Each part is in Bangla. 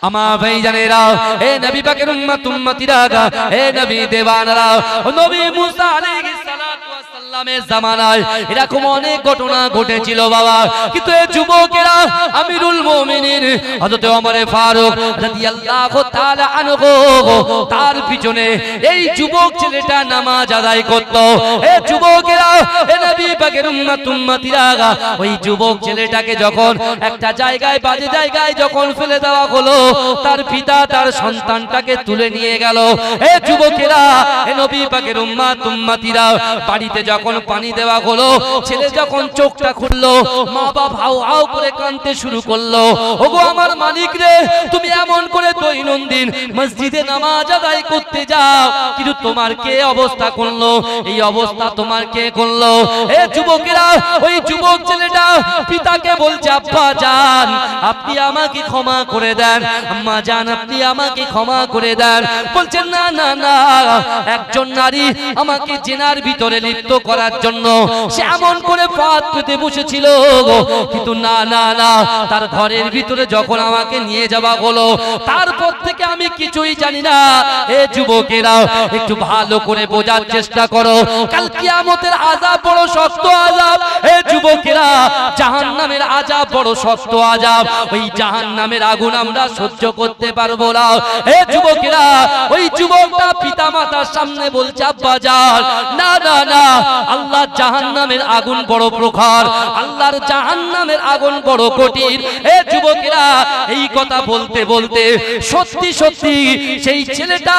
আমার ভাইজানেরা, হে নবী পাকের উম্মত উম্মতিরা, হে নবী দেওয়ানারা, নবী মুসা আলাইহিস সালাতু ওয়াস সালামের জামানায় এরকম অনেক ঘটনা ঘটেছিল বাবা। কিন্তু এই যুবকেরা আমিরুল মুমিনিন হযরত ওমর ফারুক রাদিয়াল্লাহু তাআলা আনহু তার পিছনে এই যুবক ছেলেটা নামাজ আদায় করত। এই যুবকেরা, হে নবী পাকের উম্মত উম্মতিরা, ওই যুবক ছেলেটাকে যখন একটা জায়গায় বাজে জায়গায় যখন ফেলে দেওয়া হলো, তার পিতা তার সন্তানটাকে তুলে নিয়ে গেল। হে যুবকেরা, হে নবী পাকের উম্মত উম্মতিরা, বাড়িতে যখন পানি দেওয়া হলো, ছেলে যখন চোখটা খুললো, মা বাবা হাউ হাউ করে কাঁদতে শুরু করলো। ওগো আমার মালিক রে, তুমি এমন করে দৈনন্দিন মসজিদে নামাজ আদায় করতে যাও, কিন্তু তোমার কে অবস্থা করলো? এই অবস্থা তোমার কে করলো? হে যুবকেরা, ওই যুবক ছেলেটা পিতাকে বলছে, আব্বা জান আপনি আমাকে ক্ষমা করে দেন, আম্মা জান আপনি আমাকে ক্ষমা করে দেন। বলছেন না না না, একজন নারী আমাকে জেনার ভিতরে লিপ্ত করার জন্য সে এমন করে পাত পেতে বসেছিল, কিন্তু না না না, তার ঘরের ভিতরে যখন আমাকে নিয়ে যাওয়া হলো, তারপর থেকে আমি কিছুই জানি না। এ যুবকেরা, একটু ভালো করে বোঝার চেষ্টা করো, কাল কিয়ামতের আযাব বড় শক্ত আযাব। এ যুবকেরা, জাহান্নামের আযাব বড় শক্ত আযাব। ওই জাহান্নামের আগুন আমরা সহ্য করতে পারবো না। এ যুবকেরা, ওই যুবকটা পিতা মাতার সামনে বলছে, আব্বা জান না না না, আল্লাহ জাহান্নামের আগুন বড় প্রখর, আল্লাহর জাহান্নামের আগুন বড় কঠিন। এ যুবকেরা, এই কথা বলতে বলতে সত্যি সত্যি সেই ছেলেটা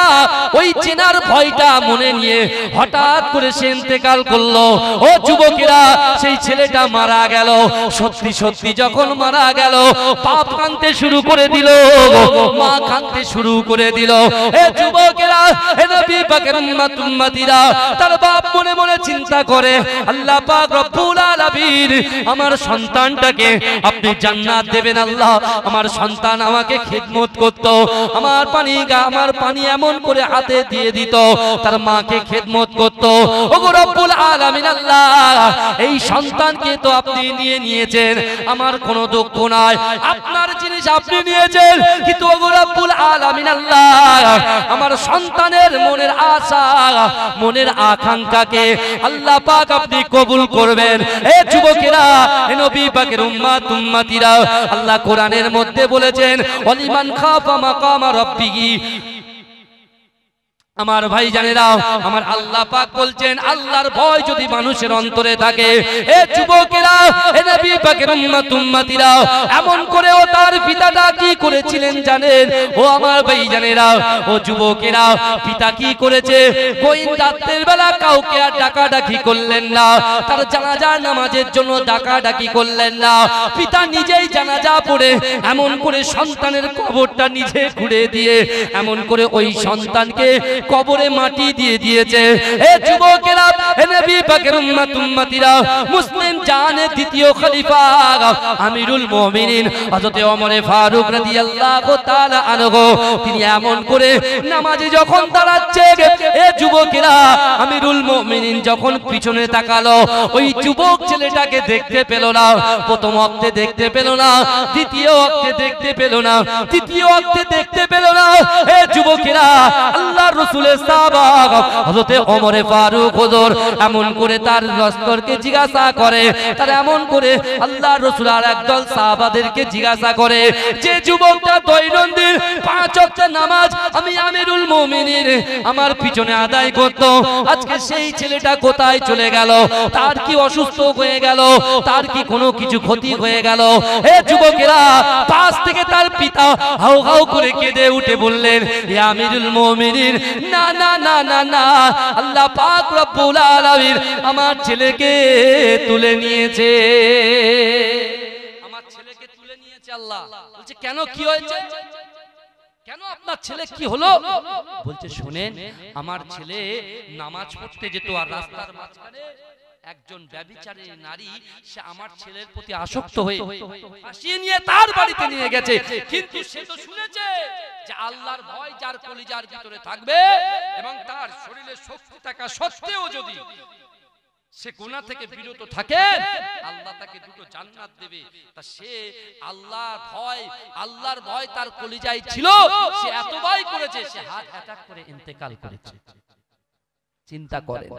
ওই চেনার ভয়টা মনে নিয়ে হঠাৎ করে সে ইন্তেকাল করলো। ও যুবকেরা, সেই ছেলেটা মারা গেল। সত্যি সত্যি যখন মারা গেল, বাপ কাঁদতে শুরু করে দিল, মা কাঁদতে শুরু করে দিল। এ যুবকেরা, হে নবী পাকের উম্মত উম্মতিরা, তার বাপ মনে মনে চিন্তা করে, আল্লাহ পাক রব্বুল আলামিন আমার সন্তানটাকে আপনি জান্নাত দেবেন। আল্লাহ, আমার সন্তান আমাকে খিদমত করত, আমার পানি এমন করে হাতে দিয়ে দিত, তার মাকে খিদমত করত। ওগো রব্বুল আলামিন আল্লাহ, এই সন্তানকে তো আপনি নিয়ে নিয়েছেন, আমার কোনো দুঃখ নাই, আপনার জিনিস আপনি নিয়েছেন, কিন্তু ওগো রব্বুল আলামিন আল্লাহ, আমার সন্তানের মনের আশা মনের আকাঙ্ক্ষাকে আল্লাহ পাক আপনি কবুল করবেন। এ যুবকেরা, হে নবী পাকের উম্মত উম্মতিরা, আল্লাহ কোরআনের মধ্যে বলেছেন, ওয়ালিমান খাফা মাকামা রাব্বিহি। আমার ভাই জানেরা, আমার আল্লাহ পাক বলছেন, আল্লাহর ভয় যদি মানুষের অন্তরে থাকে, এ যুবকেরা, হে নবী পাকের উম্মত উম্মতিরা, এমন করে ও তার পিতাটা কি করেছিলেন জানেন? ও আমার ভাই জানেরা, ও যুবকেরা, পিতা কি করেছে? কোন রাতের বেলা কাউকে আর ডাকাডাকি করলেন না, তার জানাজা নামাজের জন্য ডাকাডাকি করলেন না, পিতা নিজেই জানাজা পড়ে এমন করে সন্তানের কবরটা নিজে খুঁড়ে দিয়ে এমন করে ওই সন্তানকে কবরে মাটি দিয়ে দিয়েছে। এ যুবকেরা, হে নবী পাকের উম্মত উম্মতিরা, মুসলিম জানের দ্বিতীয় খলিফা আমিরুল মুমিনিন হযরত ওমর ফারুক রাদিয়াল্লাহু তাআলা আনহু, তিনি এমন করে নামাজে যখন দাঁড়াচ্ছে, এ যুবকেরা, আমিরুল মুমিনিন যখন পিছনে তাকালো, ওই যুবক ছেলেটাকে দেখতে পেল না। প্রথম ওয়াক্তে দেখতে পেল না, দ্বিতীয় ওয়াক্তে দেখতে পেল না, তৃতীয় ওয়াক্তে দেখতে পেল না। এ যুবকেরা, আল্লাহর রাসূলের সাহাবা হযরত ওমর ফারুক হুজুর এমন করে তার লস্করকে জিজ্ঞাসা করে, তার এমন করে আল্লাহর রাসূল আর একদল সাহাবাদেরকে জিজ্ঞাসা করে, যে যুবকটা দৈনন্দিন 5 ওয়াক্ত নামাজ আমি আমিরুল মুমিনিন আমার পিছনে আদায় করত, আজকে সেই ছেলেটা কোথায় চলে গেল? তার কি অসুস্থ হয়ে গেল? তার কি কোনো কিছু ক্ষতি হয়ে গেল? হে যুবকেরা, পাশ থেকে তার পিতা হাউ হাউ করে কেঁদে উঠে বললেন, হে আমিরুল মুমিনিন, না না না না না, আল্লাহ পাক রব্বুল আলামিন আমার ছেলেকে তুলে নিয়েছে, আমার ছেলেকে তুলে নিয়েছে। আল্লাহ বলছে, কেন, কি হয়েছে? কেন আপনার ছেলে কি হলো? বলছে, শুনেন, আমার ছেলে নামাজ পড়তে যেত, আর রাস্তার মাঝখানে একজন ব্যভিচারী নারী সে আমার ছেলের প্রতি আসক্ত হয়ে ফাঁসিয়ে নিয়ে তার বাড়িতে নিয়ে গেছে, কিন্তু সে তো শুনেছে যে আল্লাহর ভয় যার কলিজার ভিতরে থাকবে এবং তার শরীরে শক্তি থাকা সত্ত্বেও যদি সে গুনাহ থেকে বিরত থাকে, আল্লাহ তাকে দুটো জান্নাত দেবে। তা সে আল্লাহর ভয় তার কলিজায় ছিল, সে এত ভয় করেছে, সে হার্ট অ্যাটাক করে ইন্তেকাল করেছে। চিন্তা করেন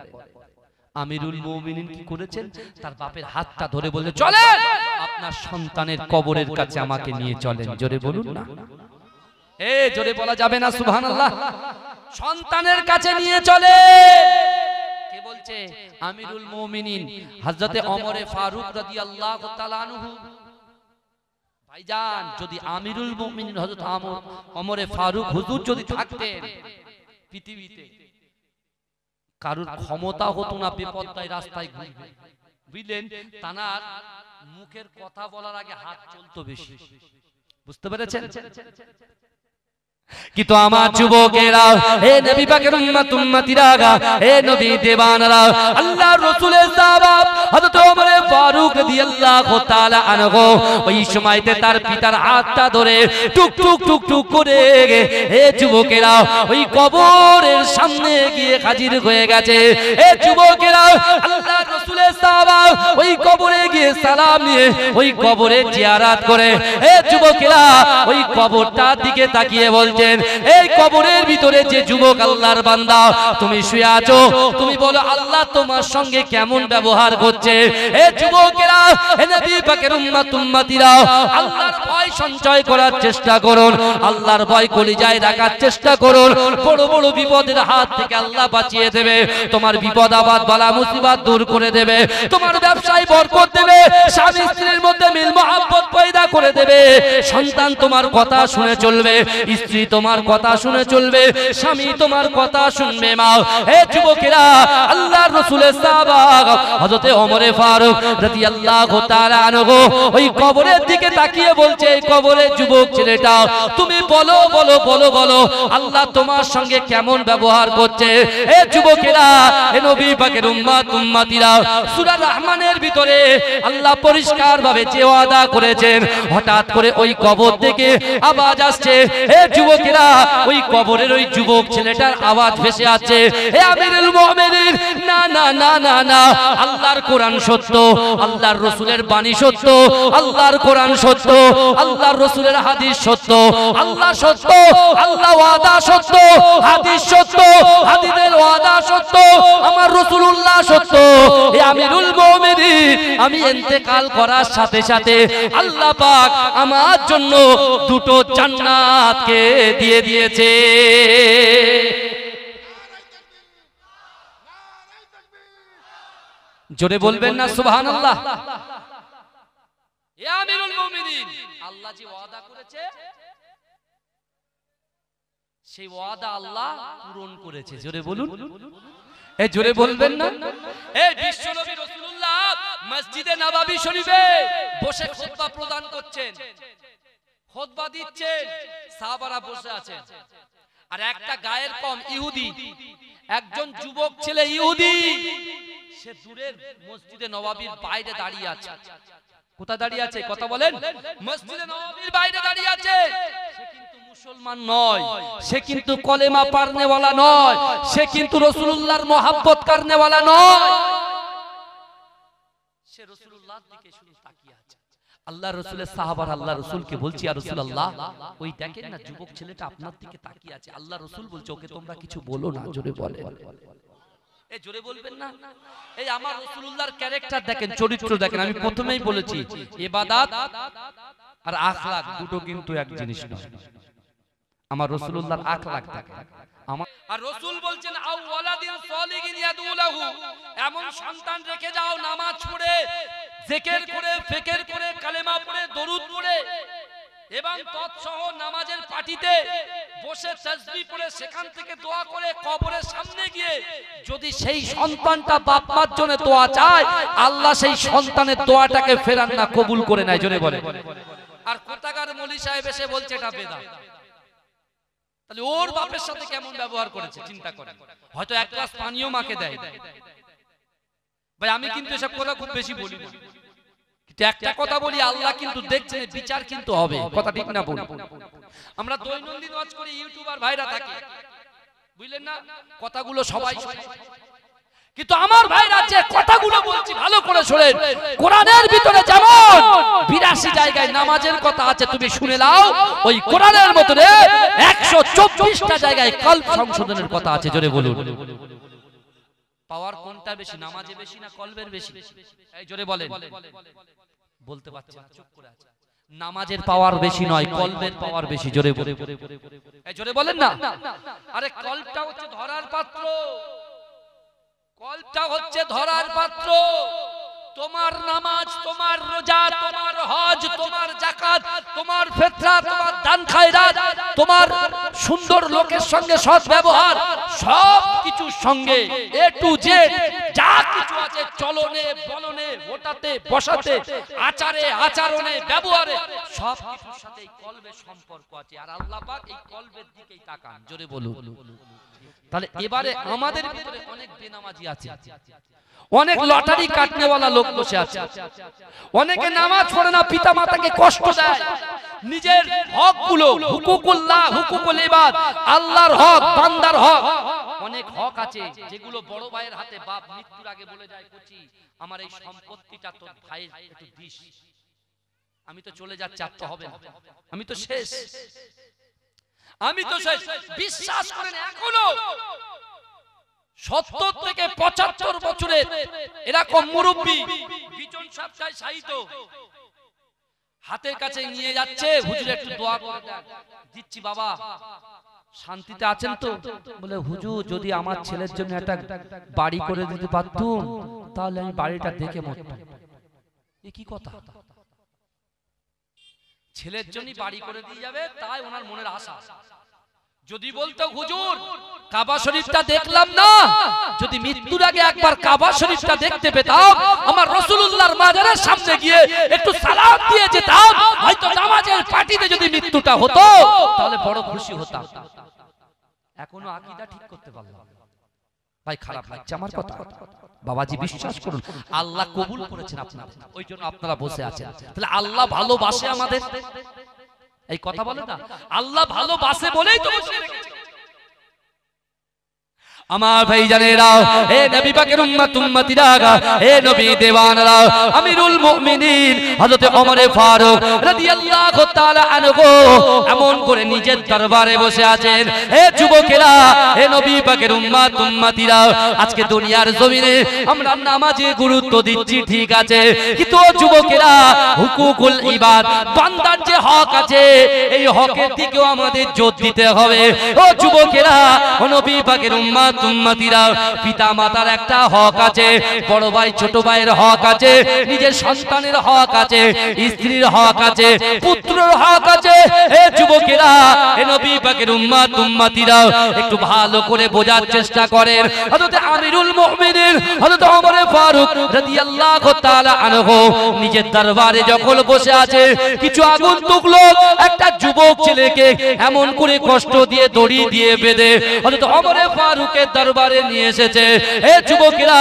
আমিরুল মুমিনিন কি করেছেন? তার বাপের হাতটা ধরে বললেন, চলেন আপনার সন্তানের কবরের কাছে আমাকে নিয়ে চলেন। জোরে বলুন না, জোরে বলা যাবে না সুবহানাল্লাহ। সন্তানের কাছে নিয়ে চলে। কে বলছে? আমিরুল মুমিনিন হযরতে ওমরে ফারুক রাদিয়াল্লাহু তাআলা আনহু। ভাইজান, যদি আমিরুল মুমিনিন হযরত ওমরে ফারুক হুজুর যদি থাকতেন পৃথিবীতে, কারুর ক্ষমতা হতো না বেপরদায় রাস্তায় ঘুরবে, বুঝলেন? তানার মুখের কথা বলার আগে হাত চলতো বেশি, বুঝতে পেরেছেন? কিন্তু আমার যুবকেরা, হে নবী পাকের উম্মতিরা, হে নবী দেওয়ানরা, আল্লাহর রাসূলের সাহাবা হযরত ওমর ফারুক রাদিয়াল্লাহু তাআলা আনহু ওই সময়তে তার পিতার হাতটা ধরে টুক টুক টুক টুক করে, হে যুবকেরা, ওই কবরের সামনে গিয়ে হাজির হয়ে গেছে। হে যুবকেরা, আল্লাহর রাসূলের সাহাবা ওই কবরে গিয়ে সালাম নিয়ে ওই কবরে জিয়ারত করে, হে যুবকেরা, ওই কবরটার দিকে তাকিয়ে বলছে, এই কবরের ভিতরে যে যুবক আল্লাহর বান্দা তুমি শুয়ে আছো, তুমি বলো আল্লাহ তোমার সঙ্গে কেমন ব্যবহার করছে। এই যুবকেরা, হে নবী পাকের উম্মতিরা, আল্লাহর ভয় সঞ্চয় করার চেষ্টা করুন, আল্লাহর ভয় কলিজায় রাখার চেষ্টা করুন। বড় বড় বিপদের হাত থেকে আল্লাহ বাঁচিয়ে দেবে, তোমার বিপদ আপদ বালা মুসিবত দূর করে দেবে, তোমার ব্যবসায় বরকত দেবে, স্বামী স্ত্রীর মধ্যে মিল মহব্বত পয়দা করে দেবে, সন্তান তোমার কথা শুনে চলবে, স্ত্রী তোমার কথা শুনে চলবে, স্বামী তোমার কথা শুনবে। মা, হে যুবকেরা, আল্লাহর রাসূলের সাহাবা হযরতে ওমর ফারুক রাদিয়াল্লাহু তাআলা আনহু ওই কবরের দিকে তাকিয়ে বলছে, এই কবরের যুবক ছেলেটা, তুমি বলো বলো বলো বলো আল্লাহ তোমার সঙ্গে কেমন ব্যবহার করছে। হে যুবকেরা, হে নবী পাকের উম্মতিরা, সূরা রহমানের ভিতরে আল্লাহ পরিষ্কার ভাবে যে ওয়াদা করেছেন, হঠাৎ করে ওই কবর থেকে আওয়াজ আসছে। হে যুবকেরা, ওই কবরের ওই যুবক ছেলেটার আওয়াজ ভেসে আছে, হে আমিরুল মুমিনিন, না না না না না, আল্লাহর কোরআন সত্য, আল্লাহর রাসূলের বাণী সত্য, আল্লাহর কোরআন সত্য, আল্লাহর রাসূলের হাদিস সত্য, আল্লাহ সত্য, আল্লাহ ওয়াদা সত্য, হাদিস সত্য, হাদিসের ওয়াদা সত্য, আমার রাসূলুল্লাহ সত্য। হে আমিরুল মুমিনিন, আমি ইন্তেকাল করার সাথে সাথে আল্লাহ পাক আমার জন্য দুটো জান্নাতকে দিয়ে দিয়েছে। জোরে বলবেন না সুবহানাল্লাহ। হে আমিরুল মুমিনিন, আল্লাহ যে ওয়াদা করেছে সেই ওয়াদা আল্লাহ পূরণ করেছে। জোরে বলুন, এই জোরে বলবেন না। এই বিশ্বনবী রাসূলুল্লাহ মসজিদে নববী শরীফে বসে খুতবা প্রদান করছেন, খুতবা দিচ্ছেন, সাহাবারা বসে আছেন, আর একটা গায়ের কম ইহুদি, একজন যুবক ছেলে ইহুদি, সে দূরের মসজিদে নববীর বাইরে দাঁড়িয়ে আছে। কোথায় দাঁড়িয়ে আছে? কথা বলেন। মসজিদে নববীর বাইরে দাঁড়িয়ে আছে। সে কিন্তু মুসলমান নয়, সে কিন্তু কলেমা পড়নেওয়ালা নয়, সে কিন্তু রাসূলুল্লাহর মহব্বত করনেওয়ালা নয়, সে রাসূলুল্লাহর দিকে শুধু তাকিয়ে আছে। আল্লাহ রাসূলের সাহাবারা আল্লাহ রাসূলকে বলছি, ইয়া রাসূলুল্লাহ, ওই দেখেন না যুবক ছেলেটা আপনার দিকে তাকিয়ে আছে। আল্লাহ রাসূল বলছে, ওকে তোমরা কিছু বলো না। জোরে বলেন, এই জোরে বলবেন না। এই আমার রাসূলুল্লাহর ক্যারেক্টার দেখেন, চরিত্র দেখেন। আমি প্রথমেই বলেছি, ইবাদত আর আখলাক দুটো কিন্তু এক জিনিস নয়। আমার রাসূলুল্লাহর আখলাক দেখেন। আর রাসূল বলছেন, আও ওয়ালাদিন সালিহিন ইয়াদুলাহু, এমন সন্তান রেখে যাও নামাজ পড়ে, জিকির করে, ফিকির করে, কালেমা পড়ে, দরুদ পড়ে এবং তৎসহ নামাজের পাটিতে বসে তাসবিহ পড়ে সেখান থেকে দোয়া করে কবরের সামনে গিয়ে যদি সেই সন্তানটা বাপ মার জন্য দোয়া চায়, আল্লাহ সেই সন্তানের দোয়াটাকে ফেরান না, কবুল করে নেয়। জোরে বলে। আর কোথাকার মৌলী সাহেব এসে বলছে এটা বেদাত। তাহলে ওর বাপের সাথে কেমন ব্যবহার করেছে চিন্তা করেন। হয়তো এক গ্লাস পানিও মাকে দেয়। ভাই আমি কিন্তু এসব কথা খুব বেশি বলি না, কিন্তু একটা কথা বলি, আল্লাহ কিন্তু দেখছেন, বিচার কিন্তু হবে। কথা ঠিক না বলি? আমরা দৈনন্দিন ওয়াজ করি, ইউটিউবার ভাইরা থাকে, বুঝলেন না, কথাগুলো সবাই শোনে, কিন্তু আমার ভাইরা যে কথাগুলো বলছি ভালো করে শুনেন, কোরআনের ভিতরে যেমন 82 জায়গায় নামাজের কথা আছে তুমি শুনে নাও, ওই কোরআনের মধ্যে 124টা জায়গায় কলব সংশোধনের কথা আছে। জোরে বলুন, পাওয়ার কোনটা বেশি, নামাজে বেশি না কলবের বেশি? এই জোরে বলেন। বলতে পারছেন না, চুপ করে আছেন। নামাজের পাওয়ার বেশি নয়, কলবের পাওয়ার বেশি। জোরে বলেন, এই জোরে বলেন না। আরে কলবটা হচ্ছে ধরার পাত্র, কলবটা হচ্ছে ধরার পাত্র। তোমার নামাজ, তোমার রোজা, তোমার হজ, তোমার যাকাত, তোমার ফিতরা, তোমার দান খায়রাত, তোমার সুন্দর লোকের সঙ্গে সৎ ব্যবহার, সব কিছুর সঙ্গে এ টু জেড যা কিছু আছে, চলনে বলনে, ওটাতে বসাতে, আচারে আচরণে ব্যবহারে, সব কিছুর সাথে এই কলবের সম্পর্ক আছে। আর আল্লাহ পাক এই কলবের দিকেই তাকান। জোরে বলুন। তাহলে এবারে আমাদের ভিতরে অনেক বেনামাজি আছে, অনেক লটারি কাটনেওয়ালা লোক বসে আছে, অনেকে নামাজ পড়ে না, পিতা মাতাকে কষ্ট দেয়, নিজের হকগুলো, হুকুকুল্লাহ, হুকুকুল ইবাদ, আল্লাহর হক, বান্দার হক, অনেক হক আছে যেগুলো বড় ভাইয়ের হাতে বাপ মৃত্যুর আগে বলে যায়, কোচি আমার এই সম্পত্তিটা তোর ভাইয়ের একটু দিস, আমি তো চলে যাচ্ছি, আর তো হবে না, আমি তো শেষ, আমি তো শেষ। বিশ্বাস করেন এখনো 70 থেকে 75 বছরের এরকম মুরব্বি বিজন সপ্তাহে সাহিত্য হাতের কাছে নিয়ে যাচ্ছে, হুজুর একটু দোয়া করে দেন, দিচ্ছি বাবা, শান্তিতে আছেন তো? বলে হুজুর যদি আমার ছেলের জন্য একটা বাড়ি করে দিতে পারতুম তাহলে আমি বাড়িটা দেখে মরতাম। এ কি কথা? ছেলের জন্য বাড়ি করে দিয়ে যাবে তাই ওনার মনের আশা। যদি বলতো হুজুর কাবা শরীফটা দেখলাম না, যদি মৃত্যুর আগে একবার কাবা শরীফটা দেখতে পেতাম, আমার রাসূলুল্লাহর মাজারের সামনে গিয়ে একটু সালাত দিয়ে যেতাম, হয়তো নামাজের পার্টিতে যদি মৃত্যুটা হতো তাহলে বড় খুশি হতাম। এখনো আকীদা ঠিক করতে পারলাম ভাই, খারাপ লাগছে আমার কথা। বাবাজি বিশ্বাস করুন আল্লাহ কবুল করেছেন আপনাদের, ওই জন্য আপনারা বসে আছেন। তাহলে আল্লাহ ভালোবাসে আমাদের, এই কথা বলে না, আল্লাহ ভালোবাসে বলেই তো বসে রেখেছে। আমার ভাই জানেরা, হে নবী পাকের উম্মত উম্মতিরা, হে নবী দেওয়ানরা, আমিরুল মুমিনিন হযরত ওমর ফারুক রাদিয়াল্লাহু তাআলা আনহু এমন করে নিজের দরবারে বসে আছেন। হে যুবকেরা, হে নবী পাকের উম্মত উম্মতিরা, আজকে দুনিয়ার জমিনে আমরা নামাজে গুরুত্ব দিচ্ছি ঠিক আছে, কিন্তু যুবকেরা হুকুকুল ইবাদ, বান্দার যে হক আছে এই হকের দিকেও আমাদের জোর দিতে হবে। ও যুবকেরা, ও নবী পাকের উম্মত উম্মতিরা, পিতা মাতার একটা হক আছে, বড় ভাই ছোট ভাইয়ের হক আছে, নিজের সন্তানের হক আছে, স্ত্রীর হক আছে, পুত্রের হক আছে। হে যুবকেরা, হে নবী পাকের উম্মত উম্মতিরা, একটু ভালো করে বোঝার চেষ্টা করেন। হযরত আমিরুল মুমিনিন হযরত ওমর ফারুক রাদিয়াল্লাহু তাআলা আনহু নিজের দরবারে যখন বসে আছে, কিছু আগন্তুক লোক একটা যুবক ছেলেকে এমন করে কষ্ট দিয়ে দড়ি দিয়ে বেঁধে হযরত ওমর ফারুকের দরবারে নিয়ে এসেছে। হে যুবকেরা,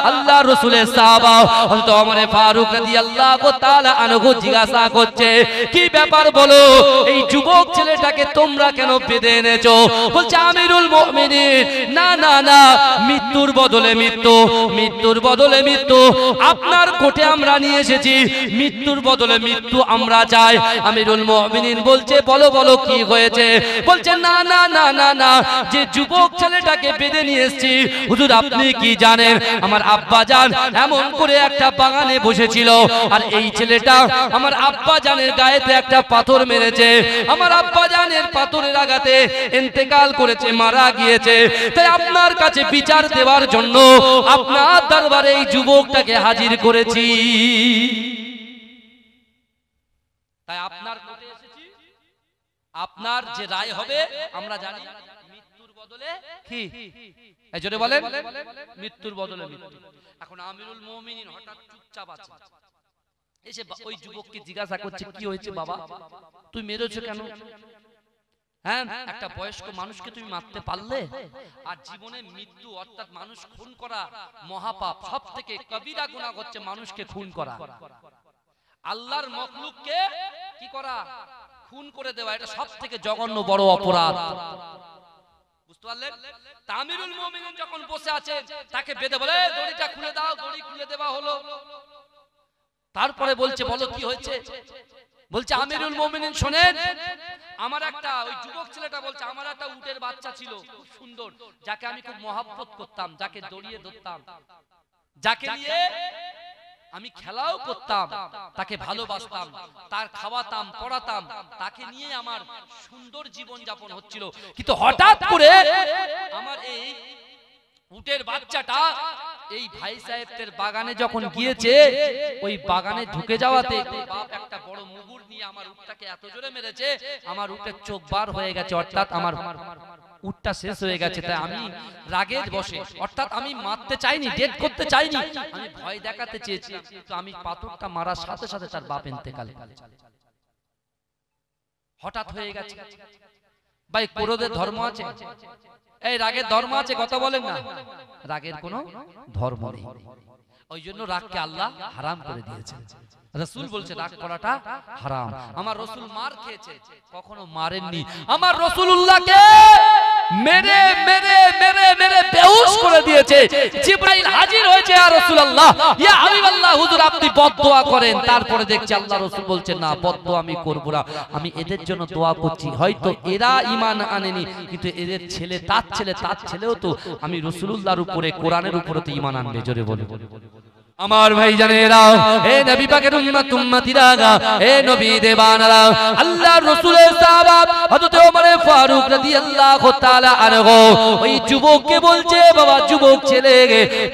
আল্লাহ রাসূলের সাহাবা হযরত ওমর ফারুক রাদিয়াল্লাহু তাআলা আনহু জিজ্ঞাসা করছে, কি ব্যাপার বলো, এই যুবক ছেলেটাকে তোমরা কেন বেঁধে এনেছো? বলছে আমিরুল মুমিনিন, না না না, মৃত্যুর বদলে মৃত্যু, মৃত্যুর বদলে মৃত্যু আপনার কোর্টে আমরা নিয়ে এসেছি, মৃত্যুর বদলে মৃত্যু আমরা চাই। আমিরুল মুমিনিন বলছে বলো বলো কি হয়েছে? বলছে না না না না না, যে যুবক ছেলেটাকে বেঁধে নিয়ে এসেছি, হুজুর আপনি কি জানেন আমার আব্বা জান এমন করে একটা বাগানে বসেছিল, আর এই ছেলেটা আমার আব্বা জানের গায়েতে একটা পাথর মেরেছে, আমার আব্বা জানের পাথরের আঘাতে ইন্তেকাল করেছে, মারা গিয়েছে। তাই আপনার কাছে বিচার দেওয়ার জন্য আপনার দরবারে এই যুবকটাকে হাজির করেছি। তাই আপনার কোর্টে এসেছি, আপনার যে রায় হবে আমরা জানি, মৃত্যুর বদলে কি? এই জন্য বলেন মৃত্যুর বদলে মৃত্যু। এখন আমিরুল মুমিনিন হঠাৎ চুপচাপ আছে, এসে ওই যুবককে জিজ্ঞাসা করছে, কি হয়েছে বাবা, তুই মেরেছো কেন? হ্যাঁ, একটা বয়স্ক মানুষকে তুমি মারতে পারলে? আর জীবনে মৃত্যু অর্থাৎ মানুষ খুন করা মহাপাপ, সবথেকে কবিরা গুনাহ হচ্ছে মানুষকে খুন করা, আল্লাহর মখলুককে কি করা? খুন করে দেওয়া, এটা সবথেকে জঘন্য বড় অপরাধ। বুঝতে পারলেন? আমিরুল মুমিনিন যখন বসে আছে তাকে বেঁধে বলে দড়িটা খুলে দাও, দড়ি খুলে দেওয়া হলো। তারপরে বলছে বলো কি হয়েছে? বলছে আমিরুল মুমিনিন শোনেন, আমার একটা ওই যুবক ছেলেটা বলছে আমার একটা উটের বাচ্চা ছিল খুব সুন্দর, যাকে আমি খুব মহব্বত করতাম, যাকে জড়িয়ে ধরতাম, যাকে নিয়ে আমি খেলাও করতাম, তাকে ভালোবাসতাম, তার খাওয়াতাম পড়াতাম, তাকে নিয়ে আমার সুন্দর জীবন যাপন হচ্ছিল। কিন্তু হঠাৎ করে আমার এই উটের বাচ্চাটা এই ভাই সাহেবদের বাগানে যখন গিয়েছে, ওই বাগানে ঢুকে যাওয়াতে বাপ একটা বড় মুগুর নিয়ে আমার উটটাকে এত জোরে মেরেছে, আমার উটের চোখ বার হয়ে গেছে, অর্থাৎ আমার উটটা শেষ হয়ে গেছে। তাই আমি রাগের বশে, অর্থাৎ আমি মারতে চাইনি, ডেথ করতে চাইনি, আমি ভয় দেখাতে চেয়েছি, তো আমি পাথরটা মারার সাথে সাথে তার বাপ ইন্তেকালে হঠাৎ হয়ে গেছে। ভাই ক্রোধের ধর্ম আছে? এই রাগের ধর্ম আছে? কথা বলেন না, রাগের কোনো ধর্ম নেই। ওই জন্য রাগকে আল্লাহ হারাম করে দিয়েছে। রাসূল বলছে রাগ করাটা হারাম। আমার রাসূল মার খেয়েছে, কখনো মারেননি। আমার রাসূলুল্লাহকে মেরে মেরে মেরে মেরে বেহুশ করে দিয়েছে। জিবরাইল হাজির হয়েছে, ইয়া রাসূলুল্লাহ, ইয়া হাবিবাল্লাহ, হুজুর আপনি বদদোয়া করেন। তারপরে দেখছি আল্লাহ রাসূল বলছেন না, বদদোয়া আমি করব না, আমি এদের জন্য দোয়া করছি। হয়তো এরা ঈমান আনেনি, কিন্তু এদের ছেলে তার ছেলেও তো আমি রাসূলুল্লাহর উপরে কোরআনের উপরে তো ঈমান আনবে। জোরে বলে আমার ভাই জানেরা, হে নবী পাকের উম্মতিরা, হে নবী দেবানারা, আল্লাহর রাসূলের সাহাবা হযরত ওমর ফারুক রাদিয়াল্লাহু তাআলা আনহু ওই যুবককে বলছে, বাবা যুবক ছেলে,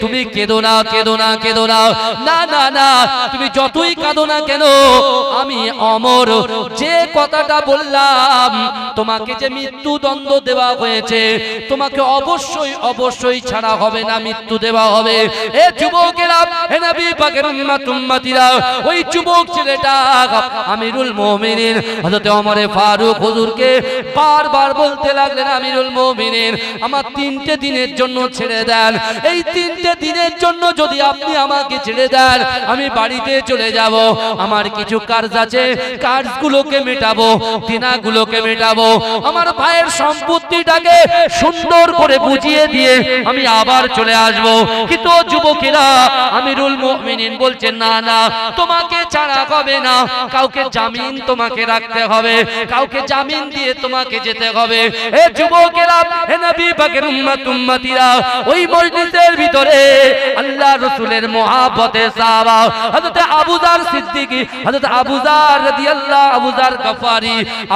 তুমি কেঁদো না, কেঁদো না, কেঁদো না, না না না, তুমি যতই কাঁদো না কেন, আমি ওমর যে কথাটা বললাম, তোমাকে যে মৃত্যুদণ্ড দেওয়া হয়েছে, তোমাকে অবশ্যই অবশ্যই ছাড়া হবে না, মৃত্যু দেওয়া হবে। এ যুবকেরা, নবী পাকের উম্মতিরা, ওই যুবক ছেলেটা আমিরুল মুমিনিন হযরত ওমর ফারুক হুজুরকে বারবার বলতে লাগলেন, আমিরুল মুমিনিন আমার 3টে দিনের জন্য ছেড়ে দেন, এই 3টে দিনের জন্য যদি আপনি আমাকে ছেড়ে দেন, আমি বাড়িতে চলে যাব, আমার কিছু কাজ আছে, কাজগুলোকে মেটাবো, দিনাগুলোকে মেটাবো, আমার ভাইয়ের সম্পত্তিটাকে সুন্দর করে বুঝিয়ে দিয়ে আমি আবার চলে আসব। কিন্তু যুবকেরা, আমিরুল মুমিনিন বলছেন না না, তোমাকে ছাড়া হবে না, কাউকে জামিন তোমাকে রাখতে হবে, কাউকে জামিন দিয়ে তোমাকে যেতে হবে। এ যুবকেরা, হে নবী পাকের উম্মতিরা, ওই মজলিসের ভিতরে আল্লাহর রাসূলের মহব্বতে সাহাবা হযরত আবু যার সিদ্দিকী, হযরত আবু যার রাদিয়াল্লাহু,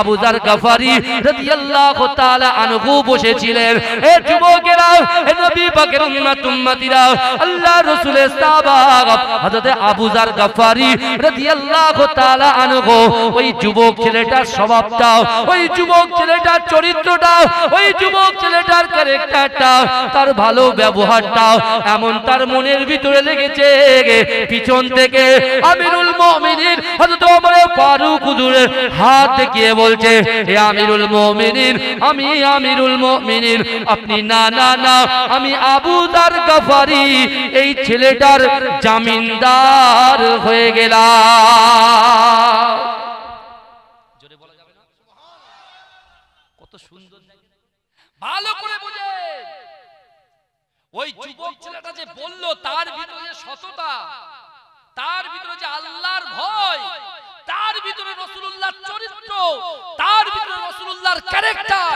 আবু যার গফারি রাদিয়াল্লাহু তাআলা আনহু বসেছিলেন। এ যুবকেরা, হে নবী পাকের উম্মতিরা, আল্লাহর রাসূলের সাহাবা হযরত আবু যার গফারি রাদিয়াল্লাহু তাআলা আনহু, ওই যুবক ছেলেটার স্বভাবটা, ওই যুবক ছেলেটার চরিত্রটা, ওই যুবক ছেলেটার ক্যারেক্টারটা, তার ভালো ব্যবহারটা এমন তার মনের ভিতরে লেগেছে, পিছন থেকে আমিরুল মুমিনিন হযরত ওমর ফারুক হুজুরের হাত দেখিয়ে বলছে, হে আমিরুল মুমিনিন, আমি আমিরুল মুমিনিন, আপনি না না না, আমি আবু যার গফারি এই ছেলেটার জামিনদার হয়ে গেলাম। জোরে বলা যাবে না? কত সুন্দর, ভালো করে বুঝে। ওই যুবক ছেলেটা যে বলল, তার ভিতরে যে সততা, তার ভিতরে যে আল্লাহর ভয়, তার ভিতরে রাসূলুল্লাহর চরিত্র, তার ভিতরে রাসূলুল্লাহর ক্যারেক্টার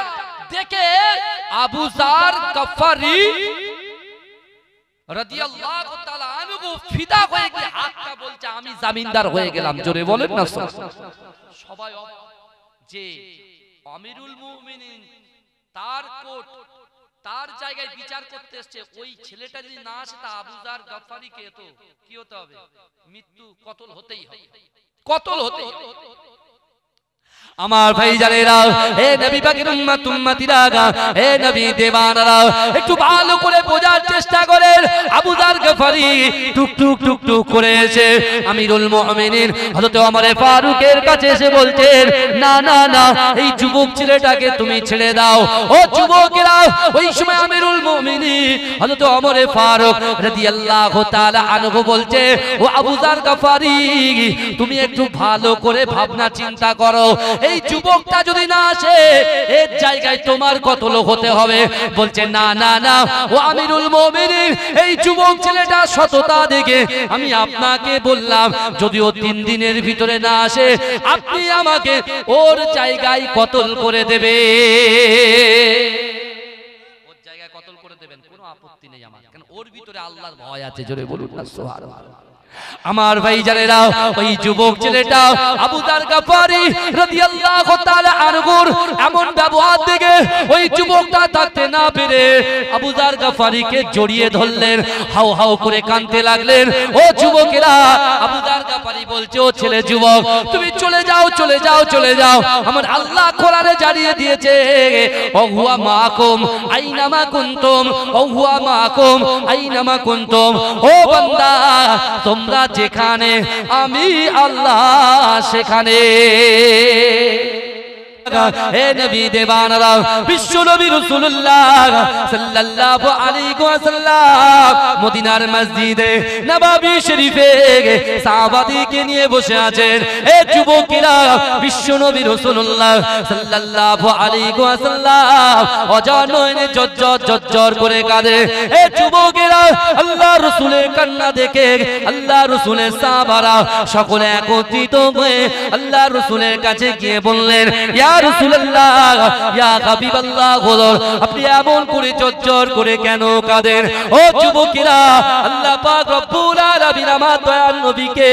দেখে আবু যার গফারি রাদিয়াল্লাহু তাআলা আনহু ফিদা হয়ে গিয়ে হাতটা বলছে, আমি জামিনদার হয়ে গেলাম। জোরে বলেন না। সবাই যে আমিরুল মুমিনিন তার কোর্ট, তার জায়গায় বিচার করতে এসেছে, ওই ছেলেটা যদি না আসে, তা আবু যার গফারিকে তো কি হতে হবে? মৃত্যু, কতল হতেই হবে, কতল হতেই হবে। আমার ভাই জানেরা, হে নবী পাকের উম্মতিরা, হে নবী দেবানারা, একটু ভালো করে বোঝার চেষ্টা করেন। আবু যার গফারি টুক টুক টুক টুক করে এসে আমিরুল মুমিনিন হযরত ওমর ফারুকের কাছে এসে বলছেন, না না না, এই যুবক ছেলেটাকে তুমি ছেড়ে দাও। ও যুবকেরা, ওই সময় আমিরুল মুমিনিন হযরত ওমর ফারুক রাদিয়াল্লাহু তাআলা আনহু বলছে, ও আবু যার গফারি, তুমি একটু ভালো করে ভাবনা চিন্তা করো, এই যুবকটা যদি না আসে এর জায়গায় তোমার কতল হতে হবে। বলছে না না না ও আমিরুল মুমিনিন, এই যুবক ছেলেটা সততা দেখে আমি আপনাকে বললাম যদিও 3 দিনের ভিতরে না আসে আপনি আমাকে ওর জায়গায় কতল করে দেবে, ওর জায়গায় কতল করে দেবেন, কোনো আপত্তি নেই আমার, কারণ ওর ভিতরে আল্লাহর ভয় আছে। জোরে বলুন না সুবহানাল্লাহ। আমার ভাই জানেরা ওই যুবক ছেলেটা আবু যার গফারি রাদিয়াল্লাহু তাআলা আনহুর এমন ব্যবহার দেখে ওই যুবকটা থাকতে না পেরে আবু যার গফারিকে জড়িয়ে ধরলেন, হাউ হাউ করে কাঁদতে লাগলেন। ও যুবকেরা, আবু যার গফারি বলছে ও ছেলে যুবক তুমি চলে যাও চলে যাও চলে যাও, আমার আল্লাহ কোরআনে জানিয়ে দিয়েছে ও হুয়া মাকুম আইনামা কুনতুম, ও হুয়া মাকুম আইনামা কুনতুম, ও বান্দা তোমরা যেখানে আমি আল্লাহ সেখানে। হে নবী দেবানরা বিশ্ব নবী রাসূলুল্লাহ সাল্লাল্লাহু আলাইহি ওয়াসাল্লাম মদিনার মসজিদে নববী শরীফে সাহাবাদেরকে নিয়ে বসে আছেন। হে যুবকেরা, বিশ্ব নবী রাসূলুল্লাহ সাল্লাল্লাহু আলাইহি ওয়াসাল্লাম অজানয়নে জজ্জর করে কাঁদে। হে যুবকেরা, আল্লাহ রাসূলের কান্না দেখে আল্লাহ রাসূলের সাহাবারা সকলে একত্রিত হয়ে আল্লাহ রাসূলের কাছে গিয়ে বললেন ইয়া রাসূলুল্লাহ ইয়া হাবিবাল্লাহ, আপনি এমন করে জজ্জর করে কেন কাঁদেন? ও যুবকেরা, আল্লাহ পাক রব্বুল আলামিন আমার দয়ার নবীকে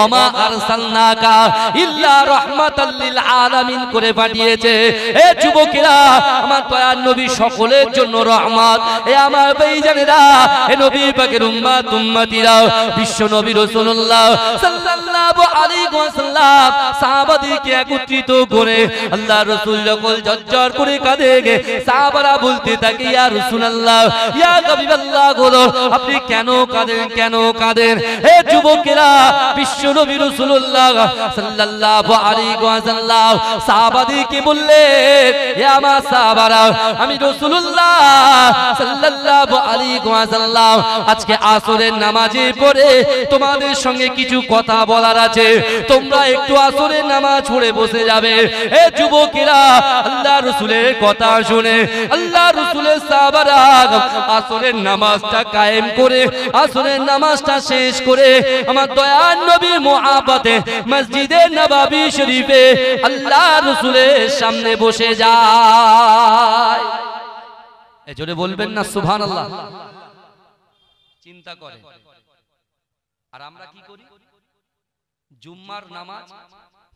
ওমা আরসালনাকা ইল্লা রাহমাতাল লিল আলামিন করে পাঠিয়েছে। এ যুবকেরা, আমার দয়ার নবী সকলের জন্য রহমত। এ আমার ভাইজানেরা, এ নবী পাকের উম্মত উম্মতিরা, বিশ্ব নবী রাসূলুল্লাহ সাল্লাল্লাহু আলাইহি ওয়াসাল্লাম সাহাবাদেরকে একত্রিত করে আল্লাহ রাসূল যখন জজ্জর করে কাঁদে সাহাবারা বলতে থাকে ইয়া রাসূলুল্লাহ ইয়া হাবিবাল্লাহ, আপনি কেন কাঁদেন কেন কাঁদেন? হে যুবকেরা, বিশ্ব নবী রাসূলুল্লাহ সাল্লাল্লাহু আলাইহি ওয়াসাল্লাম সাহাবাদেরকে বললেন হে আমার সাহাবারা, আমি রাসূলুল্লাহ সাল্লাল্লাহু আলাইহি ওয়াসাল্লাম আজকে আসরের নামাজে পড়ে তোমাদের সঙ্গে কিছু কথা বলার আছে, তোমরা একটু আসরের নামাজ পড়ে বসে যাবে। হে যুবকেরা, আল্লাহ রাসূলের কথা শুনে আল্লাহ রাসূলের সাহাবারা আসরের নামাজটা কায়েম করে আসরের নামাজটা শেষ করে আমার দয়ার নবীর মুহাব্বতে মসজিদে নববী শরীফে আল্লাহ রাসূলের সামনে বসে যায়। এই জোরে বলবেন না সুবহানাল্লাহ। চিন্তা করে, আর আমরা কি করি? জুম্মার নামাজ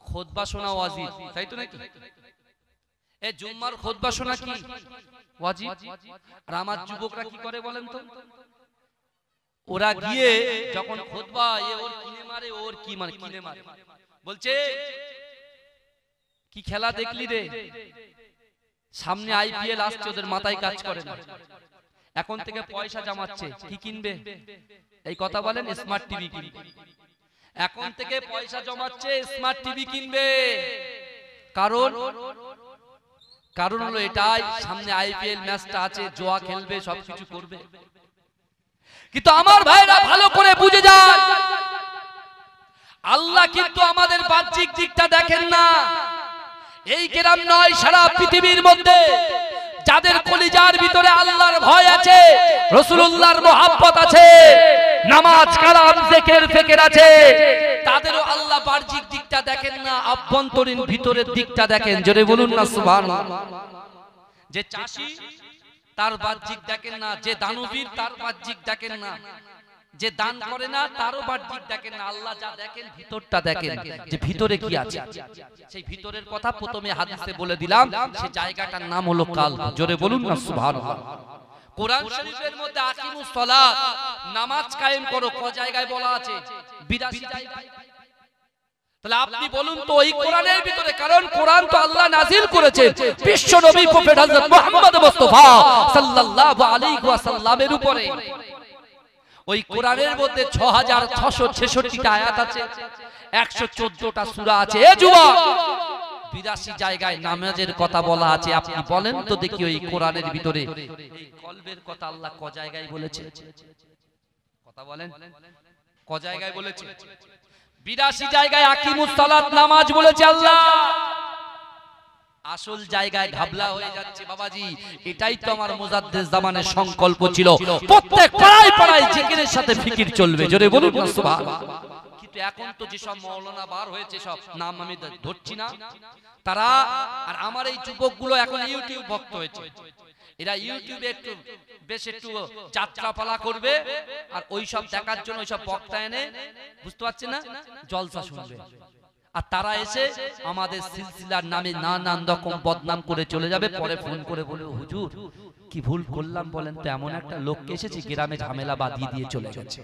খুতবা শোনা ওয়াজিব, তাই তো নাকি? এই জুম্মার খুতবা শোনা কি ওয়াজিব? আর আমার যুবকরা কি করে বলেন তো? ওরা গিয়ে যখন খুতবা ওর কিনে মারে, ওর কি মানে কিনে মারে, বলছে কি খেলা দেখলি রে, সামনে আইপিএল আসছে, ওদের মাথায় কাজ করে না, এখন থেকে পয়সা জমাচ্ছে, কি কিনবে? এই কথা বলেন, স্মার্ট টিভি কিনবে। এখন থেকে পয়সা জমাচ্ছে, স্মার্ট টিভি কিনবে। কারণ হলো এটাই, সামনে আইপিএল ম্যাচটা আছে, জোয়া খেলবে, সবকিছু করবে। কিন্তু আমার ভাইরা ভালো করে বুঝে যান, আল্লাহ কিন্তু আমাদের বাহ্যিক দিকটা দেখেন না। এই গ্রাম নয়, সারা পৃথিবীর মধ্যে যাদের কলিজার ভিতরে আল্লাহর ভয় আছে, রাসূলুল্লাহর মুহাব্বত আছে, নামাজ কালাম জিকির ফিকির আছে, তাদেরও আল্লাহ বাহ্যিক দিকটা দেখেন না, আভ্যন্তরীণ ভিতরের দিকটা দেখেন। জোরে বলুন না সুবহানাল্লাহ। যে চাষী তার বাহ্যিক দেখেন না, যে দানবীর তার বাহ্যিক দেখেন না, যে দান করে না তারও বাহ্যিক দেখেন না, আল্লাহ যা দেখেন ভিতরটা দেখেন, যে ভিতরে কি আছে। সেই ভিতরের কথা প্রথমে হাদিসে বলে দিলাম, সেই জায়গাটার নাম হলো কালব। জোরে বলুন না সুবহানাল্লাহ। কোরআন শরীফের মধ্যে আকিমুস সালাত, নামাজ কায়েম করো, ক জায়গায় বলা আছে? 82 জায়গায়। তাহলে আপনি বলুন তো এই কোরআনের ভিতরে, কারণ কোরআন তো আল্লাহ নাজিল করেছে বিশ্ব নবী প্রফেট হযরত মুহাম্মদ মুস্তাফা সাল্লাল্লাহু আলাইহি ওয়াসাল্লামের উপরে। ওই কোরআনের মধ্যে 6666টা আয়াত আছে, 114টা সূরা আছে। এ যুবক, 82 জায়গায় নামাজের কথা বলা আছে। আপনি বলেন তো দেখি ওই কোরআনের ভিতরে এই কলবের কথা আল্লাহ ক জায়গায় বলেছে? কথা বলেন, ক জায়গায় বলেছে? 82 জায়গায় আকিমুস সালাত নামাজ বলেছে আল্লাহ। আসল জায়গায় ঘাবলা হয়ে যাচ্ছে বাবাজি। এটাই তো আমার মুজাদ্দেদ জামানের সংকল্প ছিল, প্রত্যেক পাড়ায় পাড়ায় জিকিরের সাথে ফিকির চলবে। জোরে বলুন না সুবহানাল্লাহ। কিন্তু এখন তো যেসব মাওলানা বার হয়েছে, সব নাম আমি ধরছি না, তারা আর আমার এই যুবকগুলো এখন ইউটিউব ভক্ত হয়েছে। এরা ইউটিউবে একটু বেশ একটু যাত্রাপালা করবে, আর ওই সব দেখার জন্য ওই সব বক্তা এনে, বুঝতে পারছেন না, জলসা শুনবে। আর তারা এসে আমাদের সিলসিলার নামে নানান রকম বদনাম করে চলে যাবে। পরে ফোন করে বলে, হুজুর কি ভুল করলাম বলেন তো, এমন একটা লোককে এসেছি গ্রামে ঝামেলা বাঁধিয়ে দিয়ে চলে গেছে।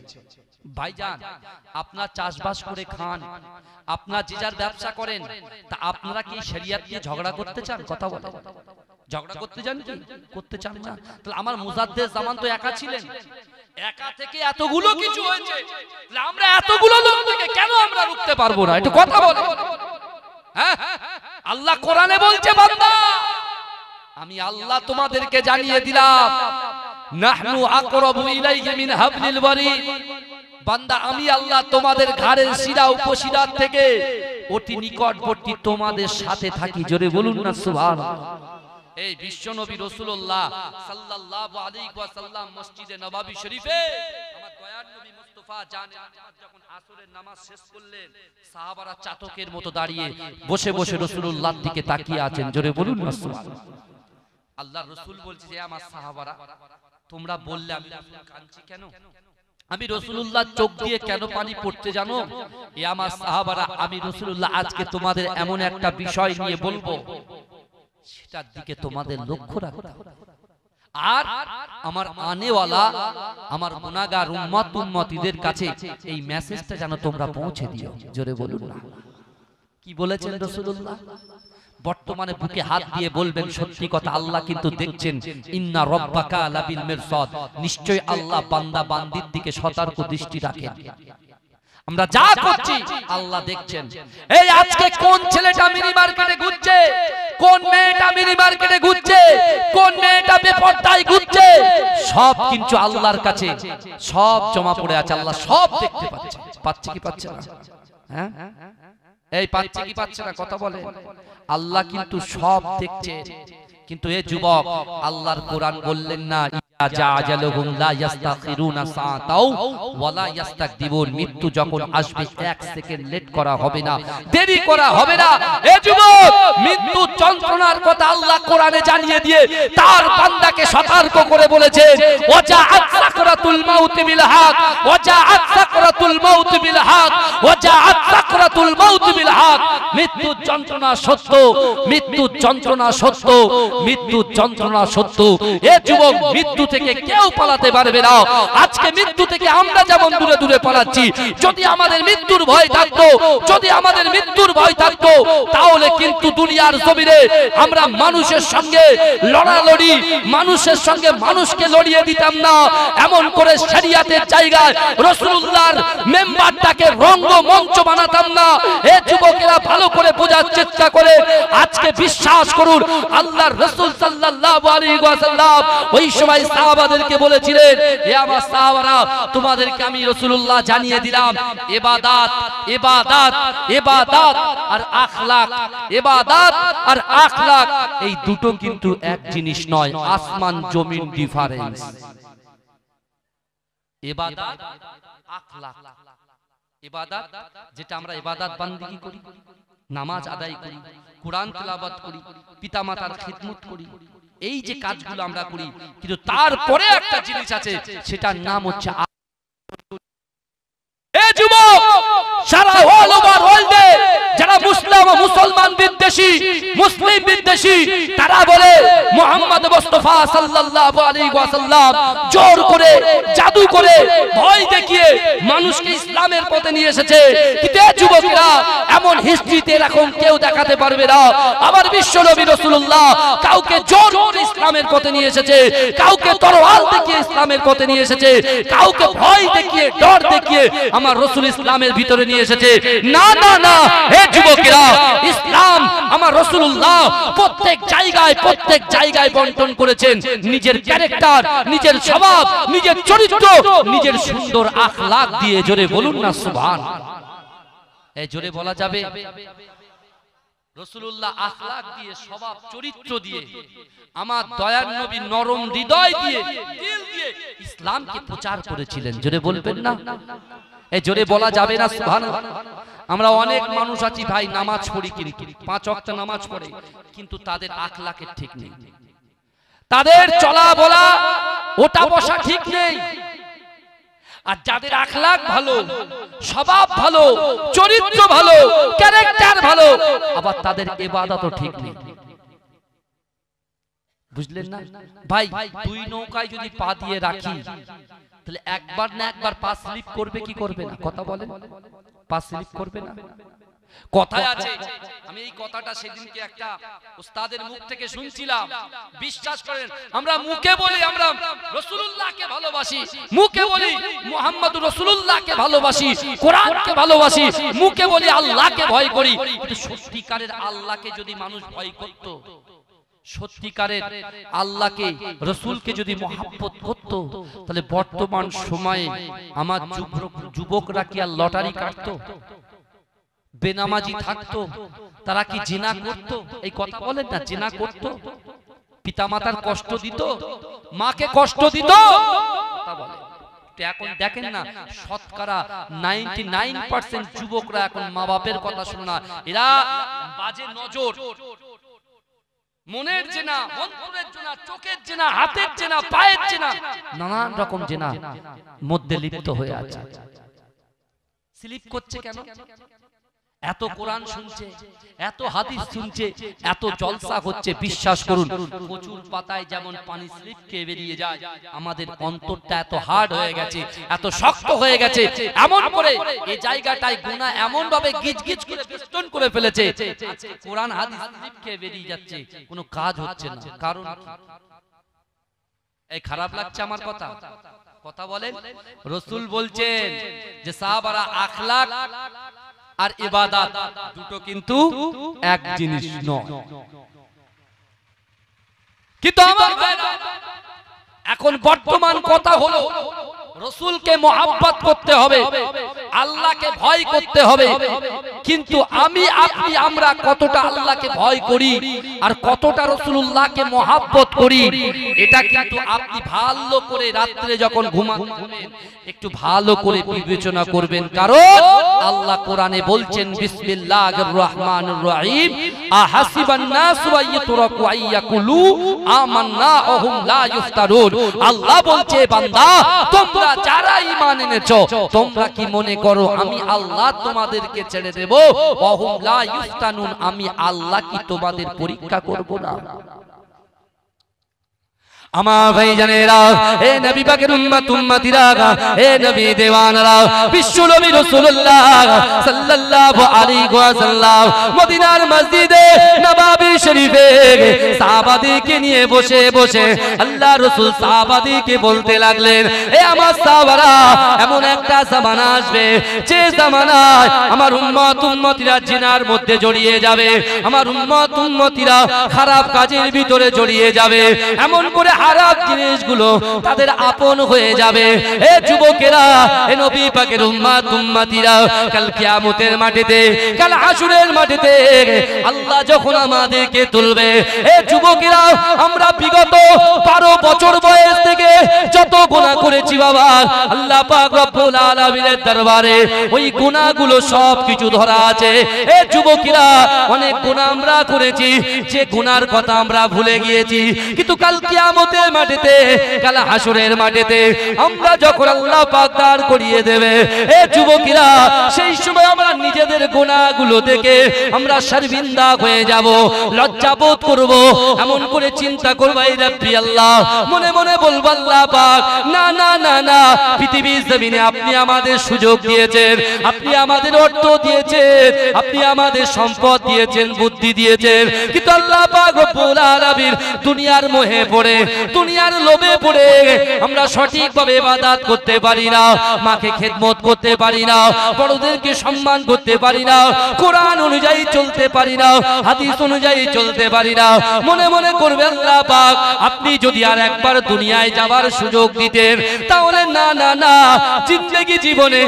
ভাইজান, আপনার চাষবাস করে খান, আপনার যে যার ব্যবসা করেন, তা আপনারা কি শরিয়ত নিয়ে ঝগড়া করতে চান? কথা বলেন, ঝগড়া করতে চান কি? করতে চান না? তাহলে আমার মুজাদ্দেদ জামান তো একা ছিলেন, একা থেকে এতগুলো কিছু হয়েছে, তাহলে আমরা এতগুলো লোক থেকে কেন আমরা রুখতে পারবো না? একটু কথা বলেন। হ্যাঁ, আল্লাহ কোরআনে বলছে, বান্দা আমি আল্লাহ তোমাদেরকে জানিয়ে দিলাম, নাহনু আকরাবু ইলাইহি মিন হাবলিল ওয়ারিদ। বান্দা আমি আল্লাহ তোমাদের ঘাড়ের শিরা উপশিরার থেকে অতি নিকটবর্তী, তোমাদের সাথে থাকি। জোরে বলুন না সুবহানাল্লাহ। এই বিশ্বনবী রাসূলুল্লাহ সাল্লাল্লাহু আলাইহি ওয়াসাল্লাম মসজিদে নববী শরীফে আমার দয়ার নবী মুস্তাফা জানে যখন আসরের নামাজ শেষ করলেন, সাহাবারা চাতকের মতো দাঁড়িয়ে বসে বসে রাসূলুল্লাহর দিকে তাকিয়ে আছেন। জোরে বলুন না সুবহানাল্লাহ। আল্লাহর রাসূল বলছে, যে আমার সাহাবারা, তোমরা বললে আমি কাঁদছি কেন? আমি রাসূলুল্লাহ চোখ দিয়ে কেন পানি পড়তে জানো? এ আমার সাহাবারা, আমি রাসূলুল্লাহ আজকে তোমাদের এমন একটা বিষয় নিয়ে বলবো, সেটার দিকে তোমাদের লক্ষ্য রাখতে হবে। আর আমার আনেওয়ালা, আমার গুনাহগার উম্মতিদের কাছে এই মেসেজটা যেন তোমরা পৌঁছে দিও। জোরে বলুন না। কি বলেছেন রাসূলুল্লাহ? বর্তমানে বুকে হাত দিয়ে বলবেন, সত্যি কথা, আল্লাহ কিন্তু দেখছেন। ইন্না রাব্বাকা লাবিল মিরসাদ, নিশ্চয় আল্লাহ বান্দা বান্দির দিকে সতর্ক দৃষ্টি রাখেন। আমরা যা করছি আল্লাহ দেখছেন। এই আজকে কোন ছেলেটা মিনি মার্কেটে ঘুরছে, কোন মেয়েটা মিনি মার্কেটে ঘুরছে, কোন মেয়েটা বেপরদায় ঘুরছে, সব কিন্তু আল্লাহর কাছে সব জমা পড়ে আছে। আল্লাহ সব দেখতে পাচ্ছে। পাচ্ছে কি পাচ্ছে না? হ্যাঁ, এই পাচ্ছে কি পাচ্ছে না? কথা বলে। আল্লাহ কিন্তু সব দেখছে। কিন্তু এ যুবক, আল্লাহর কোরআন বললেন না, মৃত্যু যখন আসবে 1 সেকেন্ড লেট করা হবে না, দেরি করা হবে না। এ যুবক, মৃত্যু যন্ত্রণার কথা আল্লাহ কোরআনে জানিয়ে দিয়ে তার বান্দাকে সতর্ক করে বলেছে, ওয়াজাআত সাকরাতুল মাউত বিল হক, ওয়াজাআত সাকরাতুল মাউত বিল হক, ওয়াজাআত সাকরাতুল মাউত বিল হক। মৃত্যু যন্ত্রণা সত্য, মৃত্যু যন্ত্রণা সত্য, মৃত্যু যন্ত্রণা সত্য। এ যুবক, মৃত্যু থেকে কেউ পালাতে পারবে না। আজকে মৃত্যু থেকে আমরা যেমন দূরে দূরে পালাচ্ছি, যদি আমাদের মৃত্যুর ভয় থাকতো, যদি আমাদের মৃত্যুর ভয় থাকতো, তাহলে কিন্তু দুনিয়ার জমিনে আমরা মানুষের সঙ্গে লড়ালড়ি, মানুষের সঙ্গে মানুষকে লড়িয়ে দিতাম না। এমন করে শরিয়াতের জায়গায় রাসূলুল্লাহর মেম্বারটাকে রঙ্গমঞ্চ বানাতাম না। এ যুবকেরা ভালো করে বোঝার চেষ্টা করে আজকে বিশ্বাস করুন, আল্লাহর রাসূল সাল্লাল্লাহু আলাইহি ওয়াসাল্লাম ওই সময় সাহাবাদেরকে বলেছিলেন, হে আমার সাহাবারা, তোমাদেরকে আমি রাসূলুল্লাহ জানিয়ে দিলাম, ইবাদত, ইবাদত, ইবাদত আর আখলাক, ইবাদত আর আখলাক এই দুটো কিন্তু এক জিনিস নয়, আসমান জমিন ডিফারেন্স। ইবাদত, আখলাক। ইবাদত যেটা আমরা ইবাদত বান্দিগি করি, নামাজ আদায় করি, কোরআন তেলাওয়াত করি, পিতামাতার খিদমত করি, এই যে কাজগুলো আমরা করি, কিন্তু তারপরে একটা জিনিস আছে, সেটার নাম হচ্ছে যুবক। সারা অল ওভার ওয়ার্ল্ডে যারা মুসলমান বিদ্বেষী, মুসলিম বিদ্বেষী, তারা বলে মুহাম্মদ মুস্তাফা সাল্লাল্লাহু আলাইহি ওয়াসাল্লাম জোর করে, জাদু করে, ভয় দেখিয়ে মানুষকে ইসলামের পথে নিয়ে এসেছে। কিন্তু এই যুবকরা এমন হিস্ট্রিতে এরকম কেউ দেখাতে পারবে না। আমার বিশ্বনবী রাসূলুল্লাহ কাউকে জোর করে ইসলামের পথে নিয়ে এসেছে, কাউকে তরোয়াল দেখিয়ে ইসলামের পথে নিয়ে এসেছে, কাউকে ভয় দেখিয়ে, ডর দেখিয়ে আমার রাসূল ইসলামের ভিতরে নিয়ে এসেছে। না না না, হে যুবকেরা, ইসলাম আমার রাসূলুল্লাহ প্রত্যেক জায়গায় বন্টন করেছেন নিজের ক্যারেক্টার, নিজের স্বভাব, নিজের চরিত্র, নিজের সুন্দর আখলাক দিয়ে। জোরে বলুন না সুবহান। এই জোরে বলা যাবে? রাসূলুল্লাহ আখলাক দিয়ে, স্বভাব চরিত্র দিয়ে, আমার দয়ার নবী নরম হৃদয় দিয়ে, দিল দিয়ে ইসলামকে প্রচার করেছিলেন। জোরে বলবেন না? এই জোরে বলা যাবে না সুবহানাল্লাহ? আমরা অনেক মানুষ আছি ভাই, নামাজ পড়ি কিন্তু 5 ওয়াক্ত নামাজ পড়ে, কিন্তু তাদের আখলাকের ঠিক নেই, তাদের চলা বলা ওটা বসা ঠিক নেই। আর যাদের আখলাক ভালো, স্বভাব ভালো, চরিত্র ভালো, ক্যারেক্টার ভালো, আবার তাদের ইবাদতও ঠিক নেই। বুঝলেন না ভাই? দুই নৌকায় যদি পা দিয়ে রাখি, তাহলে একবার না একবার পা স্লিপ করবে কি করবে না? কথা বলেন, পা স্লিপ করবে না? কথায় আছে, আমি এই কথাটা সেদিনকে একটা উস্তাদের মুখ থেকে শুনছিলাম। বিশ্বাস করেন, আমরা মুখে বলি আমরা রাসূলুল্লাহকে ভালোবাসি, মুখে বলি মুহাম্মদুর রাসূলুল্লাহকে ভালোবাসি, কোরআনকে ভালোবাসি, মুখে বলি আল্লাহকে ভয় করি, কিন্তু সত্যিকারের আল্লাহকে যদি মানুষ ভয় করত, সত্যিকারের আল্লাহকে রাসূলকে যদি মহব্বত করত, তাহলে বর্তমান সময়ে আমার যুবকরা কি আর লটারি কাটতো? বেনামাজি থাকতো? তারা কি জিনা করতো? এই কথা বলেন না, জিনা করতো? পিতামাতার কষ্ট দিত, মাকে কষ্ট দিত? কথা বলে। এখন দেখেন না, শতকরা 99% যুবকরা এখন মা বাপের কথা শুনে না, এরা বাজে নজর, মনের জেনা, অন্তরের জেনা, চোখের জেনা, হাতের জেনা, পায়ের জেনা, নানান রকম জেনা মধ্যে লিপ্ত হয়ে আছে। স্লিপ করছে কেন? এত কোরআন শুনছে, এত হাদিস শুনছে, এত জলসা হচ্ছে, বিশ্বাস করুন কচুর পাতায় যেমন পানি স্লিপ খেয়ে বেরিয়ে যায়, আমাদের অন্তরটা এত হার্ড হয়ে গেছে, এত শক্ত হয়ে গেছে, এমন করে এই জায়গাটায় গুনাহ এমন ভাবে গিজগিজ করে বেষ্টন করে ফেলেছে, কোরআন হাদিস স্লিপ খেয়ে বেরিয়ে যাচ্ছে, কোনো কাজ হচ্ছে না। কারণ এই খারাপ লাগছে আমার কথা? কথা বলেন। রাসূল বলছেন যে সাহাবারা আখলাক আর ইবাদত দুটো কিন্তু এক জিনিস নয়। কিন্তু আমার ভাইরা, এখন বর্তমান কথা হলো রাসূলকে মহব্বত করতে হবে, আল্লাহকে ভয় করতে হবে, কিন্তু আমি আপনি আমরা কতটা আল্লাহকে ভয় করি আর কতটা রাসূলুল্লাহকে মহব্বত করি, এটা কিন্তু আপনি ভালো করে রাত্রে যখন ঘুমাবেন একটু ভালো করে বিবেচনা করবেন। কারণ আল্লাহ কোরআনে বলছেন বিসমিল্লাহির রহমানির রহিম, আহাসিবান নাসু আইয়ুতরাকু আইয়াকুলু আমান্না ওহুম লা ইফতারুন। আল্লাহ বলছে বান্দা, তোমরা যারা ঈমান এনেছো, তোমরা কি মনে করো আমি আল্লাহ তোমাদেরকে ছেড়ে দেব? ওহুম লা ইফতানুন, আমি আল্লাহ কি তোমাদের পরীক্ষা করব না? আমার ভাই জানেরা, এ নবী পাকের উম্মত উম্মতিরা, এ নবী দেওয়ানরা, বিশ্ব নবী রাসূলুল্লাহ সাল্লাল্লাহু আলাইহি ওয়াসাল্লাম মদিনার মসজিদে নববী শরীফে সাহাবাদেরকে নিয়ে বসে বসে আল্লাহ রাসূল সাহাবাদেরকে বলতে লাগলেন, এ আমার সাহাবারা, এমন একটা জামানা আসবে যে জামানায় আমার উম্মত উম্মতিরা জিনার মধ্যে জড়িয়ে যাবে, আমার উম্মত উম্মতিরা খারাপ কাজের ভিতরে জড়িয়ে যাবে, এমন করে খারাপ জিনিসগুলো তাদের আপন হয়ে যাবে। এ যুবকেরা, এ নবী পাকের উম্মত উম্মতিরা, কাল কিয়ামতের মাটিতে, কাল হাসরের মাটিতে আল্লাহ যখন আমাদেরকে তুলবে, এ যুবকেরা, আমরা বিগত 12 বছর বয়স থেকে যত গুনাহ করেছি বাবা, আল্লাহ পাক রব্বুল আলামিনের দরবারে ওই গুনাহগুলো সব কিছু ধরা আছে। এ যুবকেরা, অনেক গুনাহ আমরা করেছি, যে গুনার কথা আমরা ভুলে গিয়েছি, কিন্তু কাল কিয়ামতের মাটিতে, কাল হাসরের মাটিতে আমরা যখন আল্লাহ পাক দাঁড় করিয়ে দেবে, এ যুবকেরা, সেই সময় আমরা নিজেদের গুনাহগুলো দেখে আমরা শর্মিন্দা হয়ে যাব, লজ্জাবোধ করব, এমন করে চিন্তা করব, এই রব্বি আল্লাহ, মনে মনে বলবো আল্লাহ পাক, না না না না, পৃথিবীর জমিনে আপনি আমাদের সুযোগ দিয়েছেন, আপনি আমাদের অর্থ দিয়েছেন, আপনি আমাদের সম্পদ দিয়েছেন, বুদ্ধি দিয়েছেন, কিন্তু আল্লাহ পাক রব্বুল আলামিন দুনিয়ার মোহে পড়ে, দুনিয়ার লোভে পড়ে আমরা সঠিকভাবে ইবাদত করতে পারি না, মাকে খেদমত করতে পারি না, বড়দেরকে সম্মান করতে পারি না, কোরআন অনুযায়ী চলতে পারি না, হাদিস অনুযায়ী চলতে পারি না। মনে মনে করবে আল্লাহ পাক, আপনি যদি আর একবার দুনিয়ায় দুনিয়ায় যাবার সুযোগ দিতেন, তাহলে না না না জিন্দেগি জীবনে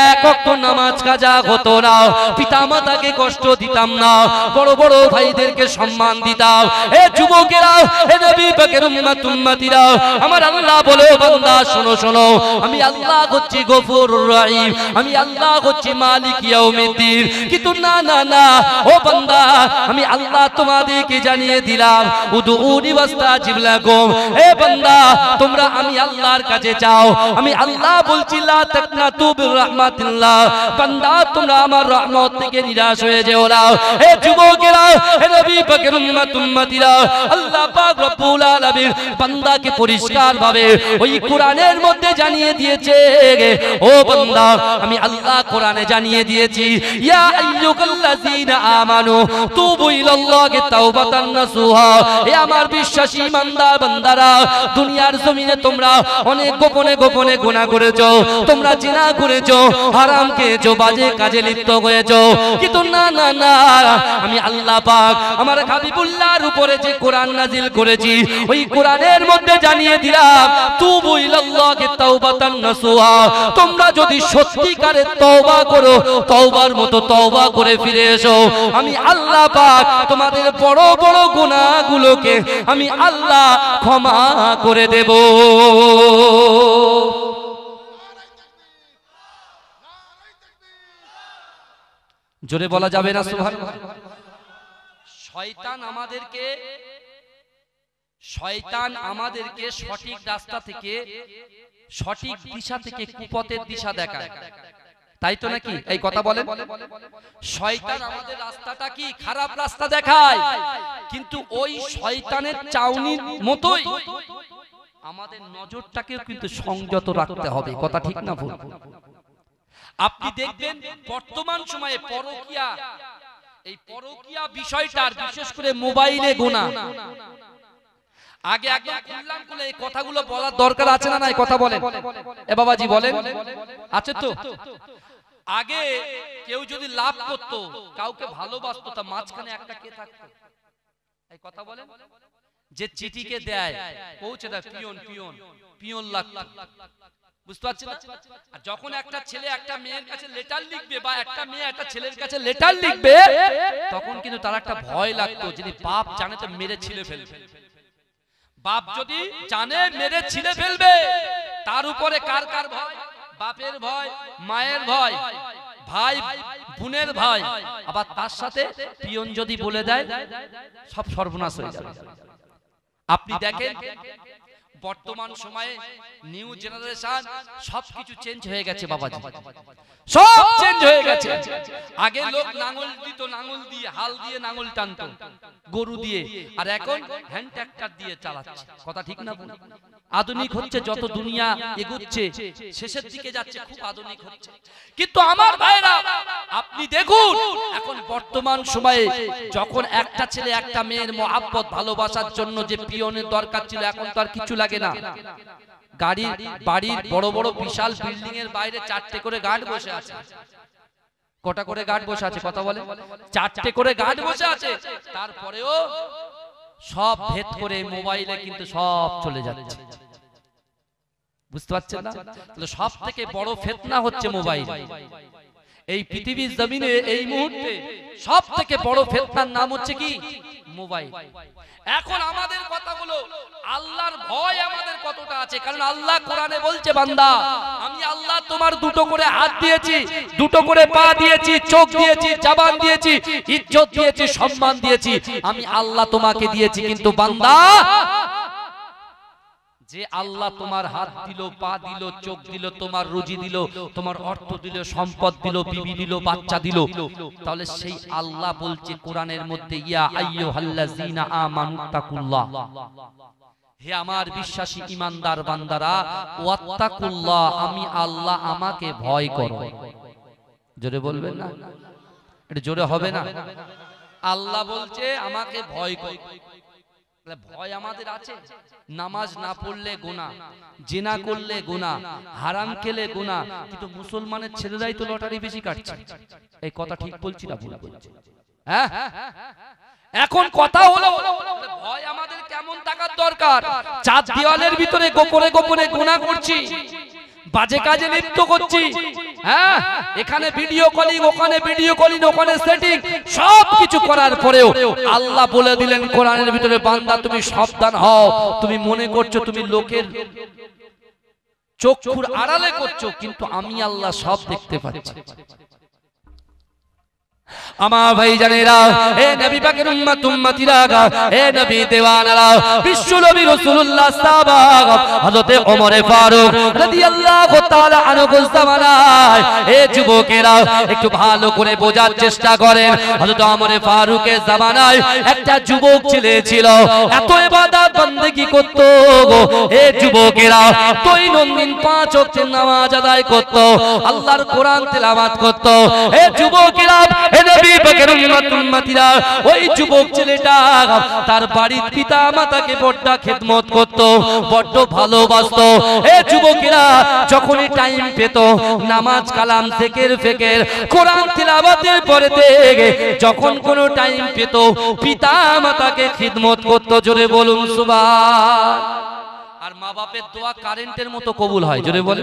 এক ওয়াক্ত নামাজ কাজা হতো না, পিতামাতাকে কষ্ট দিতাম না, বড় বড় ভাইদেরকে সম্মান দিতাম। এ যুবকেরা, এ নবী পাকের উম্মত উম্মতিরা, আমার আল্লাহ বলে বান্দা শোনো শোনো, আমি আল্লাহ হচ্ছি গফুরুর রহিম, আমি আল্লাহ হচ্ছি মালিক ইয়াউমিদ্দিন। কিন্তু না না না ও বান্দা, আমি আল্লাহ তোমাদেরকে জানিয়ে দিলাম উদুউনি ওয়াস্তাজিব লাকুম। এ বান্দা তোমরা আমি আল্লাহর কাছে যাও, আমি আল্লাহ বলছি লা তাকনাতু বির রাহমাতিল্লাহ, বান্দা তোমরা আমার রহমত থেকে নিরাশ হয়ে যেও না। এ যুবকেরা, এ নবী পাকের উম্মত উম্মতিরা, আল্লাহ পাক রব্বুল আলামিন বান্দাকে পরিষ্কার ভাবে ওই কোরআনের মধ্যে জানিয়ে দিয়েছে, ও বান্দা আমি আল্লাহ কোরআনে জানিয়ে দিয়েছি, ইয়া আইয়ুহাল্লাযীনা আমানু তুবু ইলাল্লাহি তাওবাতান নাসুহা। এ আমার বিশ্বাসী ইমানদার বান্দারা, দুনিয়ার জমিনে তোমরা অনেক গোপনে গোপনে গুনাহ করেছো, তোমরা জিনা করেছো, হারাম খেয়েছো, বাজে কাজে লিপ্ত হয়েছো, কিন্তু না না না আমি আল্লাহ পাক আমার হাবিবুল্লাহর উপরে যে কোরআন নাজিল করেছি, ওই কোরআনের মধ্যে জানিয়ে দিলাম তুবু ইলাল্লাহি তাওবাতান নাসুহা। তোমরা যদি সত্যিকারের তওবা করো, তওবার মতো তওবা করে ফিরে এসো, আমি আল্লাহ পাক তোমাদের বড় বড় গুনাহগুলোকে আমি আল্লাহ ক্ষমা করে দেব। জোরে বলা যাবে না সুবহানাল্লাহ? শয়তান আমাদেরকে সঠিক রাস্তা থেকে, সঠিক দিশা থেকে কুপথের দিশা দেখায়, তাই তো নাকি? এই কথা বলেন। শয়তান আমাদের রাস্তাটা কি খারাপ রাস্তা দেখায়, কিন্তু ওই শয়তানের চাউনির মতোই আমাদের নজরটাকেও কিন্তু সংযত রাখতে হবে। কথা ঠিক না ভুল? আপনি দেখবেন বর্তমান সময়ে পরকীয়া, এই পরকীয়া বিষয়টার বিশেষ করে মোবাইলে গোনা, আগে একদম খুললাম খুলে এই কথাগুলো বলার দরকার আছে না নাই? কথা বলেন এ বাবাজি, বলেন আছে তো? আগে কেউ যদি লাভ করত, কাউকে ভালোবাসতো, তা মাঝখানে একটা কে থাকতো? এই কথা বলেন। যে চিঠিকে দেয়, পৌঁছে দেয়, পিয়ন পিয়ন পিয়ন লাগতো, বুঝতে পারছেন? আর যখন একটা ছেলে একটা মেয়ের কাছে লেটার লিখবে, বা একটা মেয়ে একটা ছেলের কাছে লেটার লিখবে, তখন কিন্তু তার একটা ভয় লাগতো, যদি বাপ জানে তো মেরে ছিঁড়ে ফেলবে। বাপ যদি জানে মেরে ছিঁড়ে ফেলবে, তার উপরে কার কার ভয়? বাপের ভয়, মায়ের ভয়, ভাই বোনের ভয়, আবার তার সাথে পিয়ন যদি বলে দেয়, সব সর্বনাশ হয়ে যাবে। আপনি দেখেন বর্তমান সময়ে নিউ জেনারেশন সবকিছু চেঞ্জ হয়ে গেছে বাবাজি, সব চেঞ্জ হয়ে গেছে। আগে লোক নাঙ্গল দিত, নাঙ্গল দিয়ে হাল দিয়ে নাঙ্গল টানতো গরু দিয়ে, আর এখন হ্যান্ড ট্রাক্টর দিয়ে চালাচ্ছে। কথা ঠিক না? আধুনিক হচ্ছে, যত দুনিয়া এগুচ্ছে শেষের দিকে যাচ্ছে, খুব আধুনিক হচ্ছে। কিন্তু আমার ভাইরা আপনি দেখুন, এখন বর্তমান সময়ে যখন একটা ছেলে একটা মেয়ের মহব্বত ভালোবাসার জন্য যে পিয়নের দরকার ছিল, এখন তো আর কিছু লাগে না। গাড়ির বাড়ির বড় বড় বিশাল বিল্ডিং এর বাইরে 4টে করে গার্ড বসে আছে। কটা করে গার্ড বসে আছে? কথা বলে। 4টে করে গার্ড বসে আছে, তারপরেও সব ভেদ করে মোবাইলে কিন্তু সব চলে যাচ্ছে। বুঝতে পারছেন না? তাহলে সব থেকে বড় ফিতনা হচ্ছে মোবাইল। এই পৃথিবীর জমিনে এই মুহূর্তে সব থেকে বড় ফিতনার নাম হচ্ছে কি? মোবাইল। এখন আমাদের কথাগুলো, আল্লাহর ভয় আমাদের কতটা আছে? কারণ আল্লাহ কোরআনে বলছে, বান্দা আমি আল্লাহ তোমার দুটো করে হাত দিয়েছি, দুটো করে পা দিয়েছি, চোখ দিয়েছি, জবান দিয়েছি, ইজ্জত দিয়েছি, সম্মান দিয়েছি, আমি আল্লাহ তোমাকে দিয়েছি। কিন্তু বান্দা, যে আল্লাহ তোমার হাত দিল, পা দিল, চোখ দিল, তোমার রুজি দিল, তোমার অর্থ দিল, সম্পদ দিল, বিবি দিল, বাচ্চা দিল, তাহলে সেই আল্লাহ বলছে কোরআনের মধ্যে, ইয়া আইয়ুহাল্লাযীনা আমানুত্তাকুল্লাহ, হে আমার বিশ্বাসী ইমানদার বান্দারা, ওয়াত্তাকুল্লাহ, আমি আল্লাহ, আমাকে ভয় করো। জোরে বলবেন না? এটা জোরে হবে না? আল্লাহ বলছে আমাকে ভয় করো। ভয় আমাদের আছে। নামাজ না পড়লে গুনাহ, জিনা করলে গুনাহ, হারাম খেলে গুনাহ, কিন্তু মুসলমানের ছেলেরাই তো লটারি বেশি কাটছে। এই কথা ঠিক বলছি না ভুল বলছি? হ্যাঁ, এখন কথা হলো ভয় আমাদের কেমন থাকার দরকার? চার দেওয়ালের ভিতরে গোপনে গোপনে গুনাহ করছি, বাজে কাজে লিপ্ত করছি, হ্যাঁ, এখানে ভিডিও কলিং, ওখানে ভিডিও কলিং, ওখানে সেটিং, সব কিছু করার পরেও আল্লাহ বলে দিলেন কোরআনের ভিতরে, বান্দা তুমি সাবধান হও। তুমি মনে করছো তুমি লোকের চক্ষুর আড়ালে করছো, কিন্তু আমি আল্লাহ সব দেখতে পাচ্ছি। আমার ভাই জানেরা, হে নবী পাকের উম্মত উম্মতিরা, হে নবী দেওয়ানারা, বিশ্ব নবী রাসূলুল্লাহ সাহাবা হযরত ওমর ফারুক রাদিয়াল্লাহু তাআলা আনহু জামানায়, হে যুবকেরা একটু ভালো করে বোঝার চেষ্টা করেন। হযরত ওমর ফারুকের জামানায় একটা যুবক ছেলে ছিল, এত ইবাদত বندگی করত, হে যুবকেরা দৈনন্দিন 5 ওয়াক্তের নামাজ আদায় করত, আল্লাহর কোরআন তেলাওয়াত করত। হে যুবকেরা, হে নবী পাকের উম্মত উম্মতিরা, ওই যুবক ছেলেটা তার বাড়ির পিতা মাতাকে বড় খেদমত করত, বড় ভালোবাসতো। এই যুবকেরা যখনই টাইম পেত নামাজ কালাম জিকির ফিকির কোরআন তিলাওয়াতের পরেতে যখন কোনো টাইম পেত পিতা মাতাকে খিদমত করত। জোরে বলুন সুবহান। আর মা বাপের দোয়া কারেন্টের মতো কবুল হয়। জোরে বলে,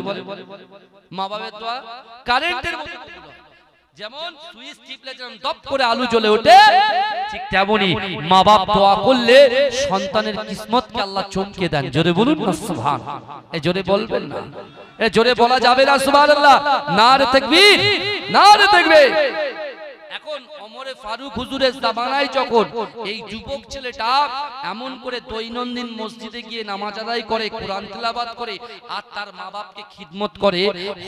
মা বাপের দোয়া কারেন্টের মতো কবুল হয়। যেমন সুইচ টিপলে যেমন দপ করে আলু জ্বলে ওঠে, ঠিক তেমনি মা বাপ দোয়া করলে সন্তানের কিসমতকে আল্লাহ চমকে দেন। জোরে বলুন না সুবহান। এই জোরে বলবেন না, এই জোরে বলা যাবে না সুবহানাল্লাহ। নারে তাকবীর, নারে তাকবীর। এখন ওমর ফারুক হুজুরের জামানায় যখন এই যুবক ছেলেটা এমন করে দৈনন্দিন মসজিদে গিয়ে নামাজ আদায় করে, কোরআন তেলাওয়াত করে, আর তার মা বাপকে খিদমত করে,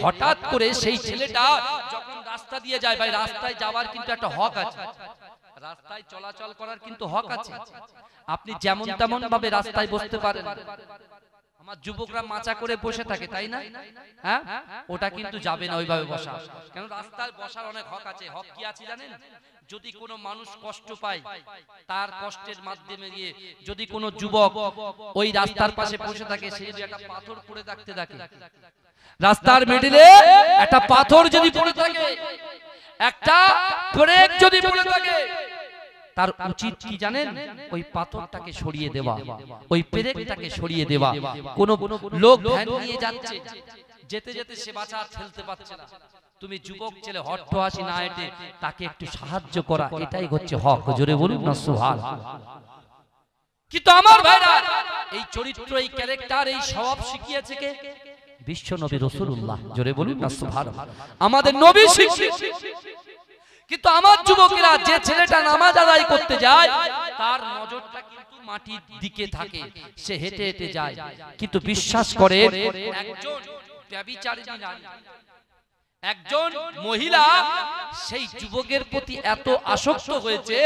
হঠাৎ করে সেই ছেলেটা যখন রাস্তা দিয়ে যায়, ভাই রাস্তায় যাওয়ার কিন্তু একটা হক আছে, রাস্তায় চলাচল করার কিন্তু হক আছে। আপনি যেমন তেমন ভাবে রাস্তায় বসতে পারেন। আমার যুবকরা মাচা করে বসে থাকে, তাই না? হ্যাঁ, ওটা কিন্তু যাবে না ওইভাবে বসা, কেন রাস্তায় বসার অনেক হক আছে। হক কি আছে জানেন? যদি কোনো মানুষ কষ্ট পায়, তার কষ্টের মাধ্যমে গিয়ে যদি কোনো যুবক ওই রাস্তার পাশে বসে থাকে, সে যদি একটা পাথর পড়ে থাকতে থাকে, রাস্তার মিডলে একটা পাথর যদি পড়ে থাকে, একটা ব্রেক যদি পড়ে থাকে, তার উচিত কি জানেন? ওই পাথরটাকে সরিয়ে দেওয়া, ওই পেরেকটাকে সরিয়ে দেওয়া। কোন লোক ভ্যান নিয়ে যাচ্ছে, যেতে যেতে সে বাঁচা ঠেলতে পারছে না, তুমি যুবক ছেলে হট্টহাসি না হেঁটে তাকে একটু সাহায্য করা, এটাই হচ্ছে হক। জোরে বলুন না সুবহান। কিন্তু আমার ভাইরা, এই চরিত্র, এই ক্যারেক্টার, এই স্বভাব শিখিয়েছে কে? বিশ্ব নবী রাসূলুল্লাহ। জোরে বলুন না সুবহান। আমাদের নবী শিখিয়েছে। কিন্তু আমার যুবকেরা, যে ছেলেটা নামাজ আদায় করতে যায় তার নজরটা কিন্তু মাটির দিকে থাকে, সে হেঁটে হেঁটে যায়, কিন্তু বিশ্বাস করে একজন ব্যভিচারিণী নারী, একজন মহিলা সেই যুবকের প্রতি এত আসক্ত হয়েছে,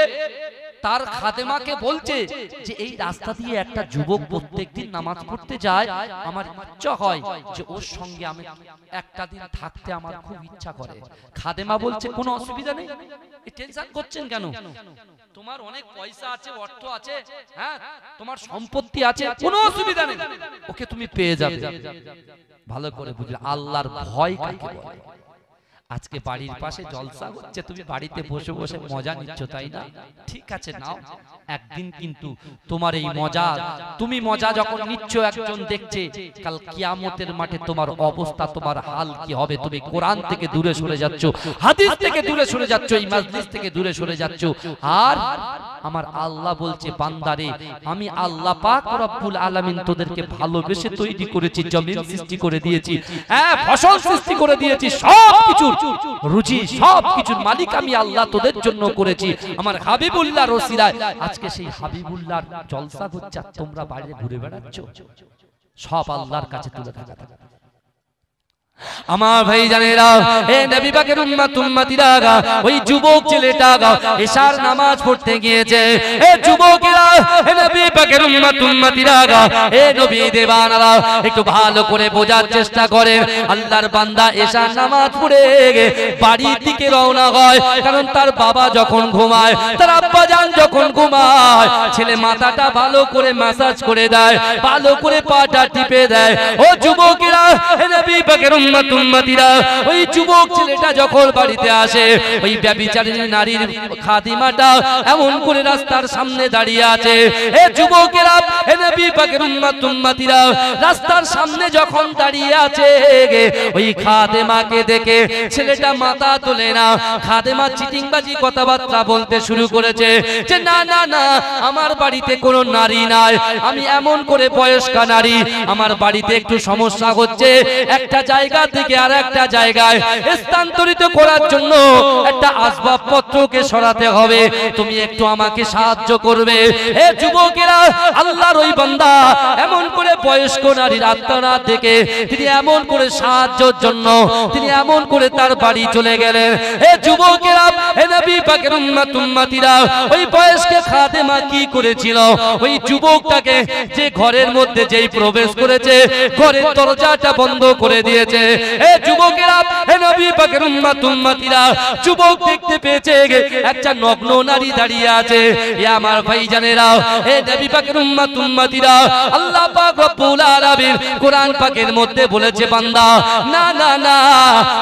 তার খাদেমাকে বলছে যে এই রাস্তা দিয়ে একটা যুবক প্রত্যেকদিন নামাজ পড়তে যায়, আমার ইচ্ছা হয় যে ওর সঙ্গে আমি একটা দিন থাকতে আমার খুব ইচ্ছা করে। খাদেমা বলছে কোনো অসুবিধা নেই, টেনশন করছেন কেন? তোমার অনেক পয়সা আছে, অর্থ আছে, হ্যাঁ তোমার সম্পত্তি আছে, কোনো অসুবিধা নেই, ওকে তুমি পেয়ে যাবে। ভালো করে বুঝলে আল্লাহর ভয় কাকে বলে। আজকে বাড়ির পাশে জলসা হচ্ছে, তুমি বাড়িতে বসে বসে মজা নিচ্ছ, তাই না? ঠিক আছে, নাও। একদিন কিন্তু তোমার এই মজা, তুমি মজা যখন নিচ্ছ, একজন দেখছে, কাল কিয়ামতের মাঠে তোমার অবস্থা, তোমার হাল কি হবে? তুমি কোরআন থেকে দূরে সরে যাচ্ছ, হাদিস থেকে দূরে সরে যাচ্ছ, এই মাজলিস থেকে দূরে সরে যাচ্ছ। আর আমার আল্লাহ বলছে, বান্দারে আমি আল্লাহ পাক রব্বুল আলামিন তোদেরকে ভালোবেসে তৈরি করেছি, জমিন সৃষ্টি করে দিয়েছি, হ্যাঁ ফসল সৃষ্টি করে দিয়েছি, সব কিছু রুজি, সব কিছুর মালিক আমি আল্লাহ তোদের জন্য করেছি। আমার হাবিবুল্লাহ রসিলায় আজকে সেই হাবিবুল্লাহর জলসা হচ্ছে, তোমরা বাইরে ঘুরে বেড়াচ্ছ, সব আল্লাহর কাছে তুলে থাকা। আমার ভাই জানেরা, হে নবী পাকের উম্মত উম্মতিরা, ওই যুবক ছেলেটা ইশার নামাজ পড়তে গিয়েছে। হে যুবকেরা, হে নবী পাকের উম্মত উম্মতিরা, হে নবী দেওয়ানারা, একটু ভালো করে বোঝার চেষ্টা করেন। আল্লাহর বান্দা ইশার নামাজ পড়ে বাড়ির দিকে রওনা হয়, কারণ তার বাবা যখন ঘুমায়, তার আব্বা জান যখন ঘুমায়, ছেলে মাথাটা ভালো করে ম্যাসাজ করে দেয়, ভালো করে পাটা টিপে দেয়। ও যুবকেরা, হে নবী পাকের উম্মত উম্মতিরা, ওই যুবক ছেলেটা যখন বাড়িতে আসে, ওই ব্যভিচারিণী নারীর খাদিমাটা এমন করে রাস্তার সামনে দাঁড়িয়ে আছে। এ যুবকেরা, এ নবী পাকের উম্মত উম্মতিরা, রাস্তার সামনে যখন দাঁড়িয়ে আছে, ওই খাদেমাকে দেখে ছেলেটা মাথা তোলে না। খাদেমা চিটিংবাজি কথাবার্তা বলতে শুরু করেছে যে না না না, আমার বাড়িতে কোনো নারী নাই, আমি এমন করে বয়স্কা নারী, আমার বাড়িতে একটু সমস্যা হচ্ছে, একটা জায়গা থেকে আর একটা জায়গায় স্থানান্তরিত করার জন্য একটা আসবাবপত্রকে সরাতে হবে, তুমি একটু আমাকে সাহায্য করবে। এ যুবকেরা, আল্লাহর ওই বান্দা এমন করে বয়স্ক নারীর আত্মনাদ দেখে তিনি এমন করে সাহায্যের জন্য তিনি এমন করে তার বাড়ি চলে গেলেন। এ যুবকেরা, এ নবী পাকের উম্মত উম্মতিরা, ওই বয়স্ক খাদেমা কি করেছিল, ওই যুবকটাকে যে ঘরের মধ্যে যেই প্রবেশ করেছে, ঘরের দরজাটা বন্ধ করে দিয়েছে। এ যুবকেরা, এ নবী পাকের উম্মত উম্মতিরা, যুবক দেখতে পেয়েছে একটা নগ্ন নারী দাঁড়িয়ে আছে। এ আমার ভাইজানেরা, এ নবী পাকের উম্মত উম্মতিরা, আল্লাহ পাক রব্বুল আলামিন কোরআন পাকের মধ্যে বলেছে, বান্দা না না না,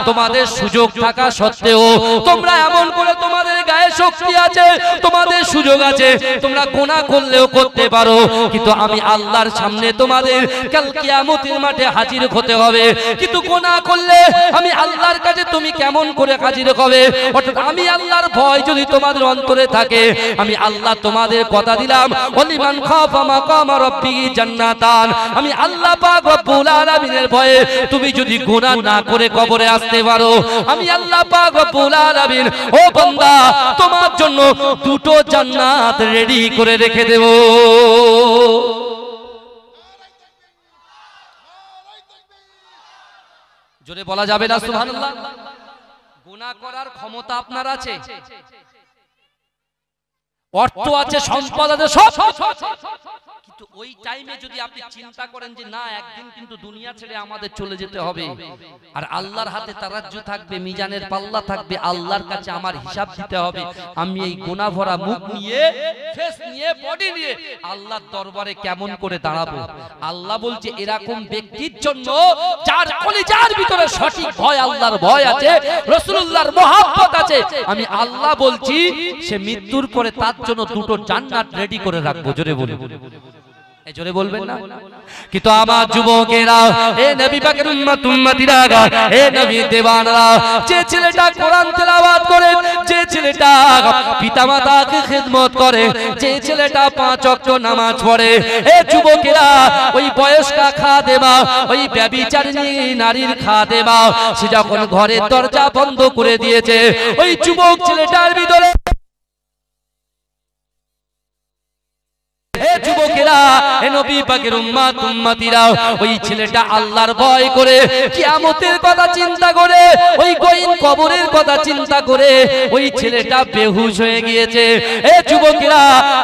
তোমাদের সুযোগ থাকা সত্ত্বেও তোমরা এমন করে, তোমাদের গায়ে শক্তি আছে, তোমাদের সুযোগ আছে, তোমরা গুনাহ করলেও করতে পারো, কিন্তু আমি আল্লাহর সামনে তোমাদের কাল কিয়ামতের মাঠে হাজির হতে হবে। কিন্তু গুনাহ করলে আমি আল্লাহর কাছে তুমি কেমন করে হাজির হবে? অর্থাৎ আমি আল্লাহর ভয় যদি তোমাদের অন্তরে থাকে, আমি আল্লাহ তোমাদের কথা দিলাম, ওয়ালিমান খাফা মাকামা রাব্বিহি জান্নাতান, আমি আল্লাহ পাক রব্বুল আলামিনের ভয়ে তুমি যদি গুনাহ না করে কবরে আসতে পারো, আমি আল্লাহ পাক রব্বুল আলামিন ও বান্দা তোমার জন্য দুটো জান্নাত রেডি করে রেখে দেব। জোরে বলা যাবে না সুবহানাল্লাহ? গুনাহ করার ক্ষমতা আপনার আছে, অর্থ আছে, সম্পদ আছে, সব, কিন্তু ওই টাইমে যদি আপনি চিন্তা করেন যে না, একদিন কিন্তু দুনিয়া ছেড়ে আমাদের চলে যেতে হবে, আর আল্লাহর হাতে তারাজ্জু থাকবে, মিজানের পাল্লা থাকবে, আল্লাহর কাছে আমার হিসাব দিতে হবে, আমি এই গুনাহ ভরা মুখ নিয়ে, ফেস নিয়ে, বডি নিয়ে আল্লাহর দরবারে কেমন করে দাঁড়াবো? আল্লাহ বলছে এরকম ব্যক্তির জন্য যার কলিজার ভিতরে সঠিক ভয়, আল্লাহর ভয় আছে, রাসূলুল্লাহর মহব্বত আছে, আমি আল্লাহ বলছি সে মৃত্যুর পরে তার জন্য দুটো জান্নাত রেডি করে রাখবো। জোরে বলুন, জোরে বলবেন না? কিন্তু আমার যুবকেরা, এ নবী পাকের উম্মত উম্মতিরা, এ নবী দেওয়ানরা, যে ছেলেটা কোরআন তেলাওয়াত করে, যে ছেলেটা পিতামাতাকে খিদমত করে, যে ছেলেটা 5 ওয়াক্ত নামাজ পড়ে, এ যুবকেরা, ওই বয়স্কা খাদেমা, ওই ব্যভিচারিণী নারীর খাদেমা, সে যখন ঘরের দরজা বন্ধ করে দিয়েছে, ওই যুবক ছেলেটার ভিতরে, যুবকেরা, এ নবী পাকের উম্মত উম্মতিরা, ওই ছেলেটা আল্লাহর ভয় করে, কিয়ামতের কথা চিন্তা করে, ওই গহীন কবরের কথা চিন্তা করে, ওই ছেলেটা বেহুশ হয়ে গিয়েছে। এ যুবকেরা,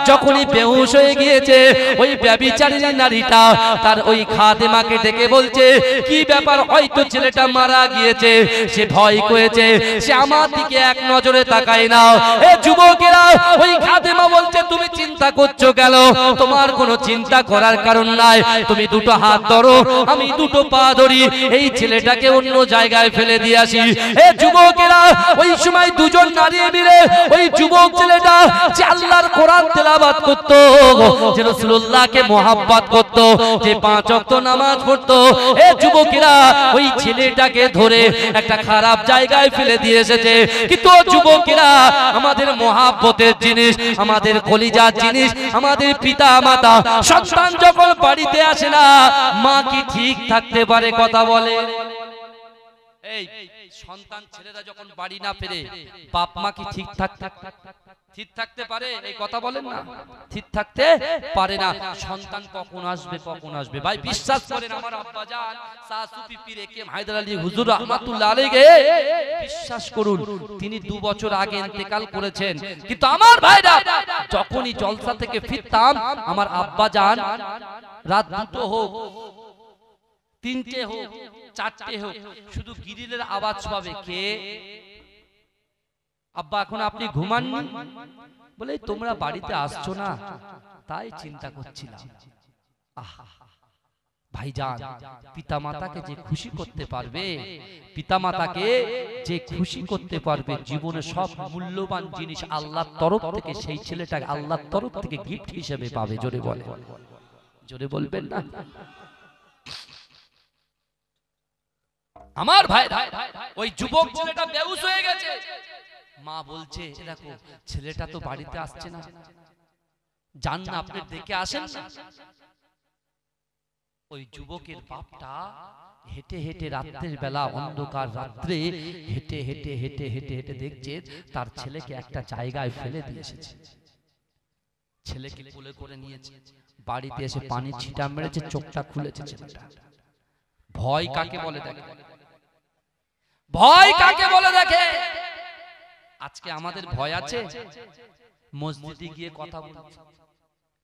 যখনই বেহুশ হয়ে গিয়েছে, ওই ব্যভিচারিণী নারীটা তার ওই খাদেমাকে ডেকে বলছে, কি ব্যাপার? হয়তো ছেলেটা মারা গিয়েছে, সে ভয় করেছে, সে আমার দিকে এক নজরে তাকায় না। এ যুবকেরা, ওই খাদেমা বলছে, তুমি চিন্তা করছো কেন? তোমার কোনো চিন্তা করার কারণ নাই, তুমি দুটো হাত ধরো, আমি দুটো পা ধরি, এই ছেলেটাকে অন্য জায়গায় ফেলে দিয়ে আসি। এ যুবকেরা, ওই সময় দুজন নারী মিলে ওই যুবক ছেলেটা যে আল্লাহর কোরআন তেলাওয়াত করত, যে রাসূলুল্লাহকে মহব্বত করত, যে 5 ওয়াক্ত নামাজ পড়তো, এ যুবকেরা ওই ছেলেটাকে ধরে একটা খারাপ জায়গায় ফেলে দিয়ে এসেছে। কিন্তু যুবকেরা, আমাদের মহব্বতের জিনিস, আমাদের কলিজার জিনিস, আমাদের পিতা মাতা, সন্তান যখন বাড়িতে আসে না, মা কি ঠিক থাকতে পারে? কথা বলে। এই সন্তান ছেলেরা যখন বাড়ি না ফেরে, বাপ মা কি ঠিক থাকতে পারে? এই কথা বলেন না, ঠিক থাকতে পারে না। সন্তান কখন আসবে, কখন আসবে? ভাই বিশ্বাস করেন, আমার আব্বা জান শাহ সুফি পীর একেএম হায়দার আলী হুজুর রাহমাতুল্লাহ আলাইহি, বিশ্বাস করুন, তিনি 2 বছর আগে ইন্তেকাল করেছেন। কিন্তু আমার ভাইরা, যখনই জলসা থেকে ফিরতাম, আমার আব্বা জান রাত 2টো হোক, 3টে হোক, 4টে হোক, শুধু গিরিলের আওয়াজ পাবে, কে? আব্বা এখন আপনি ঘুমাননি? বলে তোমরা বাড়িতে আসছো না, তাই চিন্তা করছিলাম। ভাইজান, পিতামাতাকে যে খুশি করতে পারবে, পিতামাতাকে যে খুশি করতে পারবে, জীবনে সব মূল্যবান জিনিস আল্লাহর তরফ থেকে সেই ছেলেটাকে আল্লাহর তরফ থেকে গিফট হিসেবে পাবে। জোরে বলে, জোরে বলবেন না? আমার ভাই, ওই যুবক ছেলেটা বেহুশ হয়ে গেছে। মা বলছে, দেখো ছেলেটা তো বাড়িতে আসছে না, যান না আপনি দেখে আসেন না। ওই যুবকের বাপটা হেঁটে হেঁটে রাত্রের বেলা, অন্ধকার রাত্রে হেঁটে হেঁটে হেঁটে হেঁটে হেঁটে দেখছে তার ছেলেকে একটা জায়গায় ফেলে দিয়ে এসেছে। ছেলেকে কোলে করে নিয়েছে, বাড়িতে এসে পানি ছিটা মেরেছে, চোখটা খুলেছে ছেলেটা। ভয় কাকে বলে দেখে, ভয় কাকে বলে দেখে। আজকে আমাদের ভয় আছে, মসজিদে গিয়ে কথা বলছি,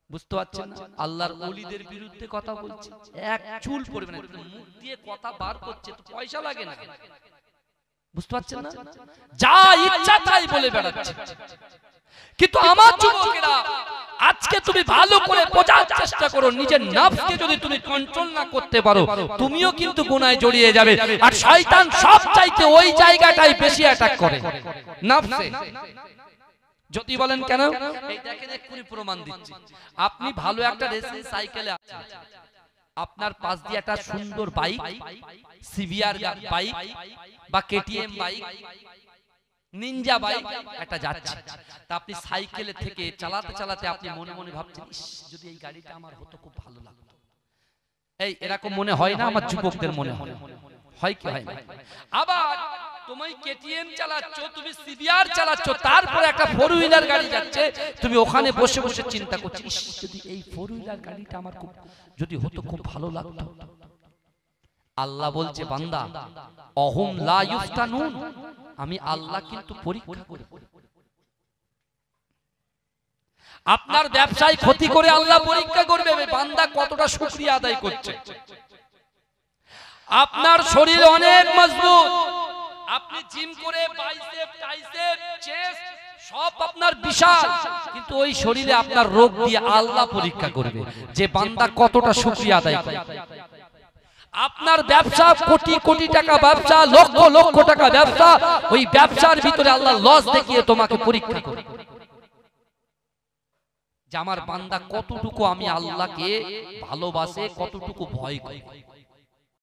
বুঝতে পারছেন না? আল্লাহর ওলিদের বিরুদ্ধে কথা বলছে, এক চুল পড়বে না, মুখ দিয়ে কথা বার করছে তো পয়সা লাগে না, বুঝতে পারছেন না? যা ইচ্ছা তাই বলে বেড়াচ্ছে। কিন্তু আমার যুবকেরা, আজকে তুমি ভালো করে বোঝার চেষ্টা করো, নিজের নফসকে যদি তুমি কন্ট্রোল না করতে পারো, তুমিও কিন্তু গুনাহে জড়িয়ে যাবে। আর শয়তান সব চাইতে ওই জায়গাটাই বেশি অ্যাটাক করে, নফসে। যদি বলেন কেন, এই দেখেন এক্ষুনি প্রমাণ দিচ্ছি। আপনি ভালো একটা রেসিং সাইকেলে আছেন, আপনার পাশ দিয়ে একটা সুন্দর বাইক, সিভিআর বাইক বা কেটিএম বাইক, নিনজা বাইক একটা যাচ্ছে, তা আপনি সাইকেলে থেকে চালাতে চালাতে আপনি মনে মনে ভাবছেন, ইস যদি এই গাড়িটা আমার হতো খুব ভালো লাগতো। এই এরকম মনে হয় না? আমার যুবকদের মনে হয়, হয় কি হয় না? আবার তুমি কেটিএম চালাচ্ছ, তুমি সিভিআর চালাচ্ছ, তারপরে একটা ফোর হুইলার গাড়ি যাচ্ছে, তুমি ওখানে বসে বসে চিন্তা করছো, ইস যদি এই ফোর হুইলার গাড়িটা আমার খুব যদি হতো খুব ভালো লাগতো। আল্লাহ বলছে, বান্দা অহুম লা ইফতানুন, আমি আল্লাহ কিন্তু পরীক্ষা করি। আপনার ব্যবসায় ক্ষতি করে আল্লাহ পরীক্ষা করবে বান্দা কতটা শুকরিয়া আদায় করছে। আপনার শরীর অনেক মজবুত, আপনি জিম করে বাইসেপ ট্রাইসেপ চেস্ট সব আপনার বিশাল, কিন্তু ওই শরীরে আপনার রোগ দিয়ে আল্লাহ পরীক্ষা করবে যে বান্দা কতটা শুকরিয়া আদায় করে। আপনার ব্যবসা কোটি কোটি টাকা ব্যবসা, লক্ষ লক্ষ টাকা ব্যবসা, ওই ব্যবসার ভিতরে আল্লাহ লস দেখিয়ে তোমাকে পরীক্ষা করে যে আমার বান্দা কতটুকু আমি আল্লাহকে ভালোবাসে, কতটুকু ভয় করে।